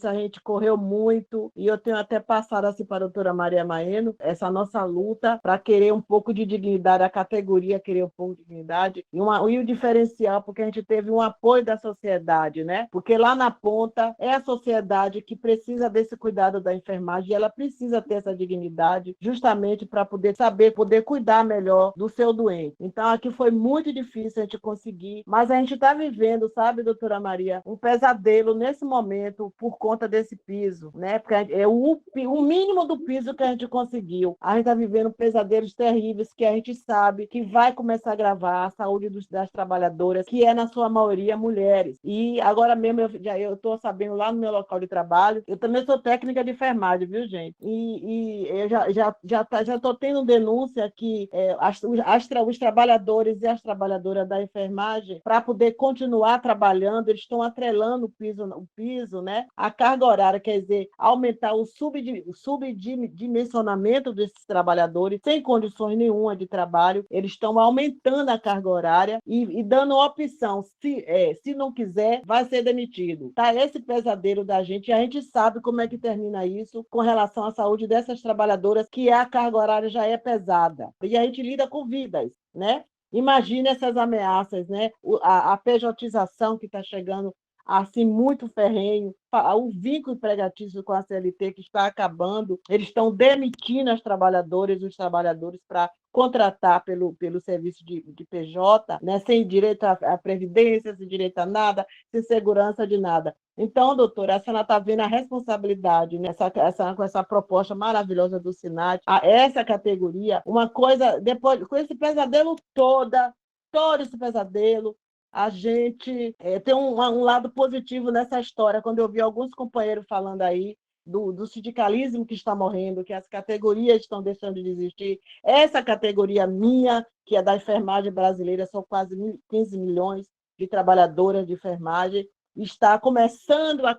a gente correu muito, e eu tenho até passado assim para a doutora Maria Maeno, essa nossa luta para querer um pouco de dignidade, a categoria querer um pouco de dignidade, e o diferencial especial, porque a gente teve um apoio da sociedade, né? Porque lá na ponta é a sociedade que precisa desse cuidado da enfermagem, e ela precisa ter essa dignidade justamente para poder saber, poder cuidar melhor do seu doente. Então, aqui foi muito difícil a gente conseguir, mas a gente está vivendo, sabe, doutora Maria, um pesadelo nesse momento por conta desse piso, né? Porque é o mínimo do piso que a gente conseguiu. A gente está vivendo pesadelos terríveis que a gente sabe que vai começar a agravar a saúde das trabalhadoras, que é, na sua maioria, mulheres. E agora mesmo, eu estou sabendo lá no meu local de trabalho, eu também sou técnica de enfermagem, viu, gente? E eu já estou tendo denúncia que os trabalhadores e as trabalhadoras da enfermagem, para poder continuar trabalhando, eles estão atrelando o piso, né, a carga horária, quer dizer, aumentar o subdimensionamento desses trabalhadores sem condições nenhuma de trabalho. Eles estão aumentando a carga horária e dando opção, se não quiser, vai ser demitido. Tá esse pesadelo da gente, e a gente sabe como é que termina isso com relação à saúde dessas trabalhadoras, que a carga horária já é pesada. E a gente lida com vidas, né? Imagine essas ameaças, né? A pejotização que está chegando assim muito ferrenho, o vínculo empregatício com a CLT que está acabando, eles estão demitindo as trabalhadoras e os trabalhadores para contratar pelo serviço de PJ, né? Sem direito à previdência, sem direito a nada, sem segurança de nada. Então, doutora, a senhora está vendo a responsabilidade com essa proposta maravilhosa do SINAT, a essa categoria, uma coisa, depois, com esse pesadelo todo esse pesadelo, a gente tem um lado positivo nessa história. Quando eu vi alguns companheiros falando aí do sindicalismo que está morrendo, que as categorias estão deixando de existir, essa categoria minha, que é da enfermagem brasileira, são quase 15 milhões de trabalhadoras de enfermagem, está começando a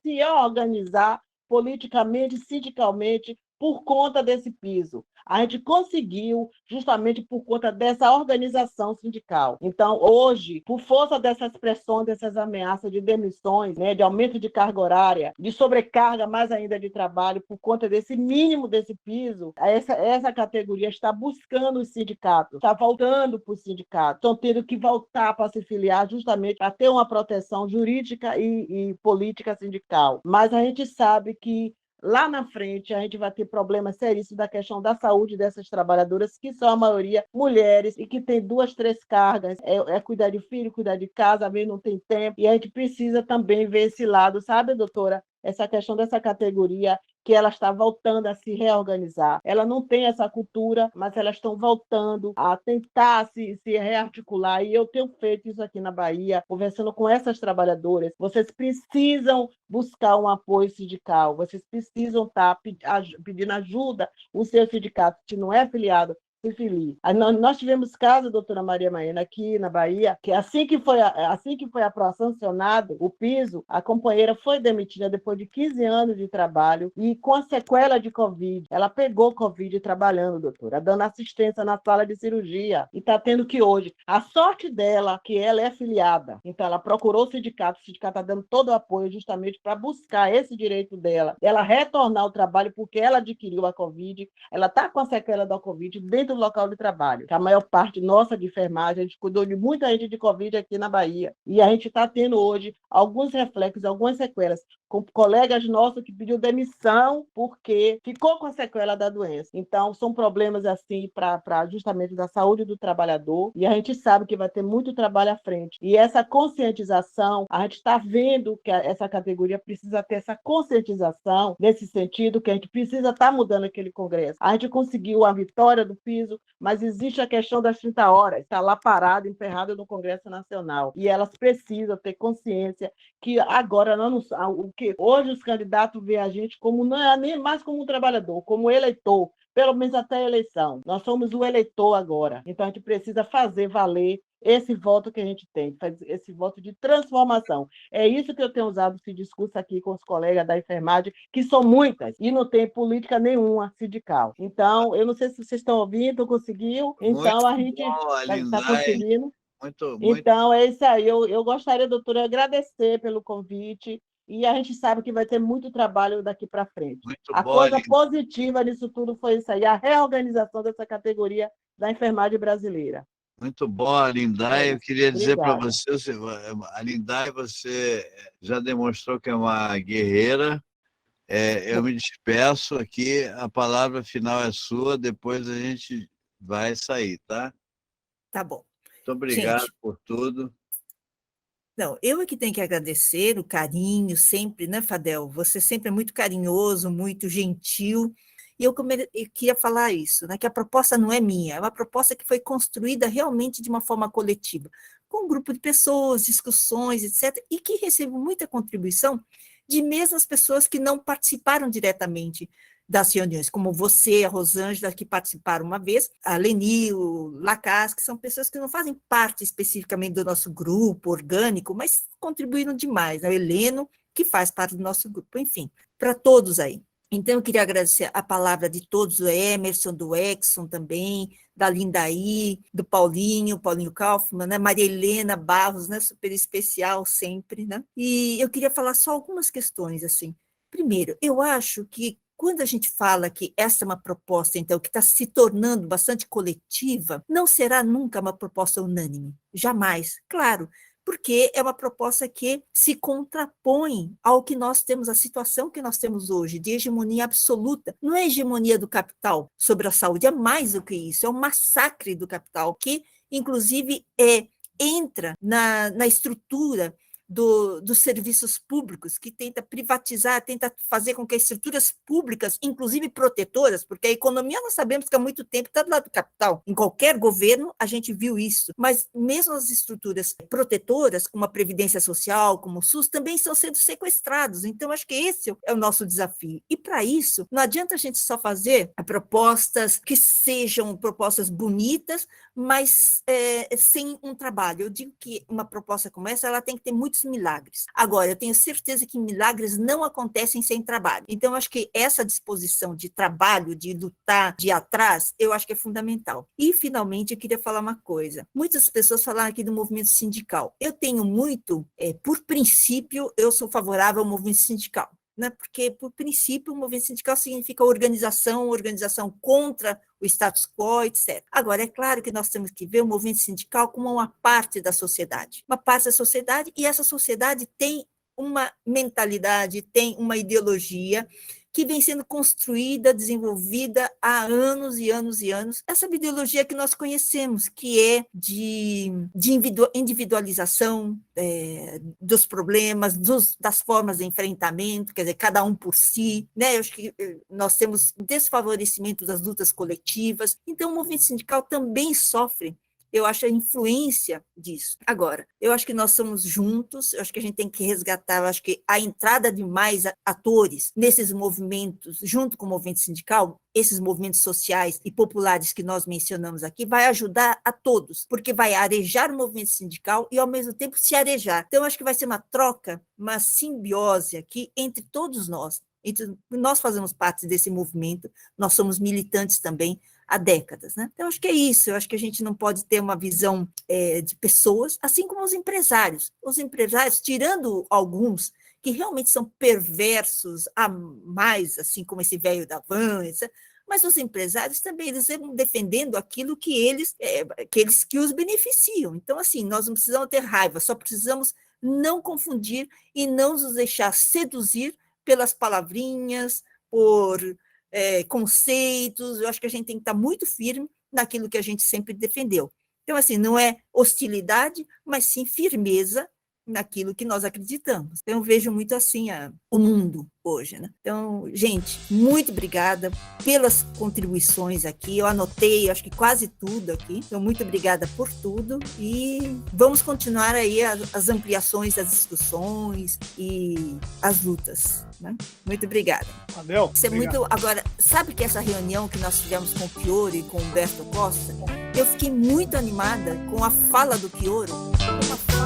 se organizar politicamente, sindicalmente, por conta desse piso. A gente conseguiu justamente por conta dessa organização sindical. Então, hoje, por força dessas pressões, dessas ameaças de demissões, né, de aumento de carga horária, de sobrecarga mais ainda de trabalho, por conta desse mínimo desse piso, essa categoria está buscando os sindicatos, está voltando para os sindicatos, estão tendo que voltar para se filiar justamente para ter uma proteção jurídica e política sindical. Mas a gente sabe que lá na frente, a gente vai ter problemas seríssimos da questão da saúde dessas trabalhadoras, que são a maioria mulheres e que tem 2, 3 cargas. É cuidar de filho, cuidar de casa, às vezes não tem tempo. E a gente precisa também ver esse lado, sabe, doutora? Essa questão dessa categoria, que ela está voltando a se reorganizar. Ela não tem essa cultura, mas elas estão voltando a tentar se rearticular. E eu tenho feito isso aqui na Bahia, conversando com essas trabalhadoras. Vocês precisam buscar um apoio sindical, vocês precisam estar pedindo ajuda o seu sindicato, se não é filiado, se filie. Nós tivemos caso, doutora Maria Maena, aqui na Bahia, que assim que foi sancionado o piso, a companheira foi demitida depois de 15 anos de trabalho e com a sequela de Covid. Ela pegou Covid trabalhando, doutora, dando assistência na sala de cirurgia, e está tendo que hoje. A sorte dela, que ela é filiada, então ela procurou o sindicato está dando todo o apoio justamente para buscar esse direito dela, ela retornar ao trabalho, porque ela adquiriu a Covid, ela está com a sequela da Covid dentro do local de trabalho. A maior parte nossa de enfermagem, a gente cuidou de muita gente de Covid aqui na Bahia, e a gente está tendo hoje alguns reflexos, algumas sequelas, com colegas nossos que pediu demissão porque ficou com a sequela da doença. Então, são problemas assim para justamente da saúde do trabalhador, e a gente sabe que vai ter muito trabalho à frente. E essa conscientização, a gente está vendo que essa categoria precisa ter essa conscientização nesse sentido, que a gente precisa estar mudando aquele congresso. A gente conseguiu a vitória do piso, mas existe a questão das 30 horas, está lá parada, emperrada no Congresso Nacional. E elas precisam ter consciência que agora o que hoje os candidatos veem a gente como não é nem mais como um trabalhador, como eleitor, pelo menos até a eleição. Nós somos o eleitor agora. Então a gente precisa fazer valer esse voto que a gente tem, esse voto de transformação. É isso que eu tenho usado esse discurso aqui com os colegas da enfermagem, que são muitas, e não tem política nenhuma sindical. Então, eu não sei se vocês estão ouvindo, conseguiu? Então, Muito a gente está conseguindo. Muito. Então, é isso aí. Eu gostaria, doutora, de agradecer pelo convite, e a gente sabe que vai ter muito trabalho daqui para frente. A coisa positiva nisso tudo foi isso aí, a reorganização dessa categoria da enfermagem brasileira. Muito bom, Alinday. Eu queria dizer para Obrigada. você, Alinday, você já demonstrou que é uma guerreira. Eu me despeço aqui, a palavra final é sua, depois a gente vai sair, tá? Tá bom. Muito obrigado Gente, por tudo. não, eu é que tenho que agradecer o carinho sempre, né, Fadel? Você sempre é muito carinhoso, muito gentil. E eu queria falar isso, né, que a proposta não é minha, é uma proposta que foi construída realmente de uma forma coletiva, com um grupo de pessoas, discussões, etc., e que recebe muita contribuição de mesmas pessoas que não participaram diretamente das reuniões, como você, a Rosângela, que participaram uma vez, a Leni, o Lacas, que são pessoas que não fazem parte especificamente do nosso grupo orgânico, mas contribuíram demais, né? O Heleno, que faz parte do nosso grupo, enfim, para todos aí. Então, eu queria agradecer a palavra de todos, do Emerson, do Exxon também, da Lindaí, do Paulinho Kaufmann, né? Maria Helena Barros, né? Super especial sempre, né? E eu queria falar só algumas questões, assim. Primeiro, eu acho que quando a gente fala que essa é uma proposta, então, que está se tornando bastante coletiva, não será nunca uma proposta unânime, jamais, claro, porque é uma proposta que se contrapõe ao que nós temos, a situação que nós temos hoje, de hegemonia absoluta. Não é hegemonia do capital sobre a saúde, é mais do que isso, é um massacre do capital, que, inclusive, entra na estrutura dos serviços públicos, que tenta privatizar, tenta fazer com que as estruturas públicas, inclusive protetoras, porque a economia nós sabemos que há muito tempo está do lado do capital. Em qualquer governo a gente viu isso, mas mesmo as estruturas protetoras, como a Previdência Social, como o SUS, também estão sendo sequestrados. Então, acho que esse é o nosso desafio. E, para isso, não adianta a gente só fazer propostas que sejam propostas bonitas, mas sem um trabalho. Eu digo que uma proposta como essa, ela tem que ter muitos milagres. Agora, eu tenho certeza que milagres não acontecem sem trabalho. Então, acho que essa disposição de trabalho, de lutar, de ir atrás, eu acho que é fundamental. E, finalmente, eu queria falar uma coisa. Muitas pessoas falaram aqui do movimento sindical. Eu tenho muito, por princípio, eu sou favorável ao movimento sindical, né? Porque, por princípio, o movimento sindical significa organização contra o status quo, etc. Agora, é claro que nós temos que ver o movimento sindical como uma parte da sociedade, e essa sociedade tem uma mentalidade, tem uma ideologia que vem sendo construída, desenvolvida há anos e anos e anos. Essa ideologia que nós conhecemos, que é de individualização dos problemas, das formas de enfrentamento, quer dizer, cada um por si, né? Eu acho que nós temos desfavorecimento das lutas coletivas. Então, o movimento sindical também sofre, eu acho, a influência disso. Agora, eu acho que nós somos juntos, eu acho que a gente tem que resgatar, eu acho que a entrada de mais atores nesses movimentos, junto com o movimento sindical, esses movimentos sociais e populares que nós mencionamos aqui, vai ajudar a todos, porque vai arejar o movimento sindical e, ao mesmo tempo, se arejar. Então, eu acho que vai ser uma troca, uma simbiose aqui entre todos nós. Nós fazemos parte desse movimento, nós somos militantes também, há décadas, né? Então, acho que é isso, eu acho que a gente não pode ter uma visão de pessoas, assim como os empresários, tirando alguns que realmente são perversos a mais, assim como esse velho da van, etc., mas os empresários também, eles vão defendendo aquilo que os beneficiam. Então, assim, nós não precisamos ter raiva, só precisamos não confundir e não nos deixar seduzir pelas palavrinhas, por conceitos. Eu acho que a gente tem que estar muito firme naquilo que a gente sempre defendeu. Então, assim, não é hostilidade, mas sim firmeza naquilo que nós acreditamos. Então, eu vejo muito assim o mundo hoje, né? Então, gente, muito obrigada pelas contribuições aqui. Eu anotei, acho que quase tudo aqui. Então, muito obrigada por tudo e vamos continuar aí as ampliações das discussões e as lutas, né? Muito obrigada. Fadel, isso é muito. Agora, sabe que essa reunião que nós tivemos com o Fiore e com o Humberto Costa, eu fiquei muito animada com a fala do Fiore, uma fala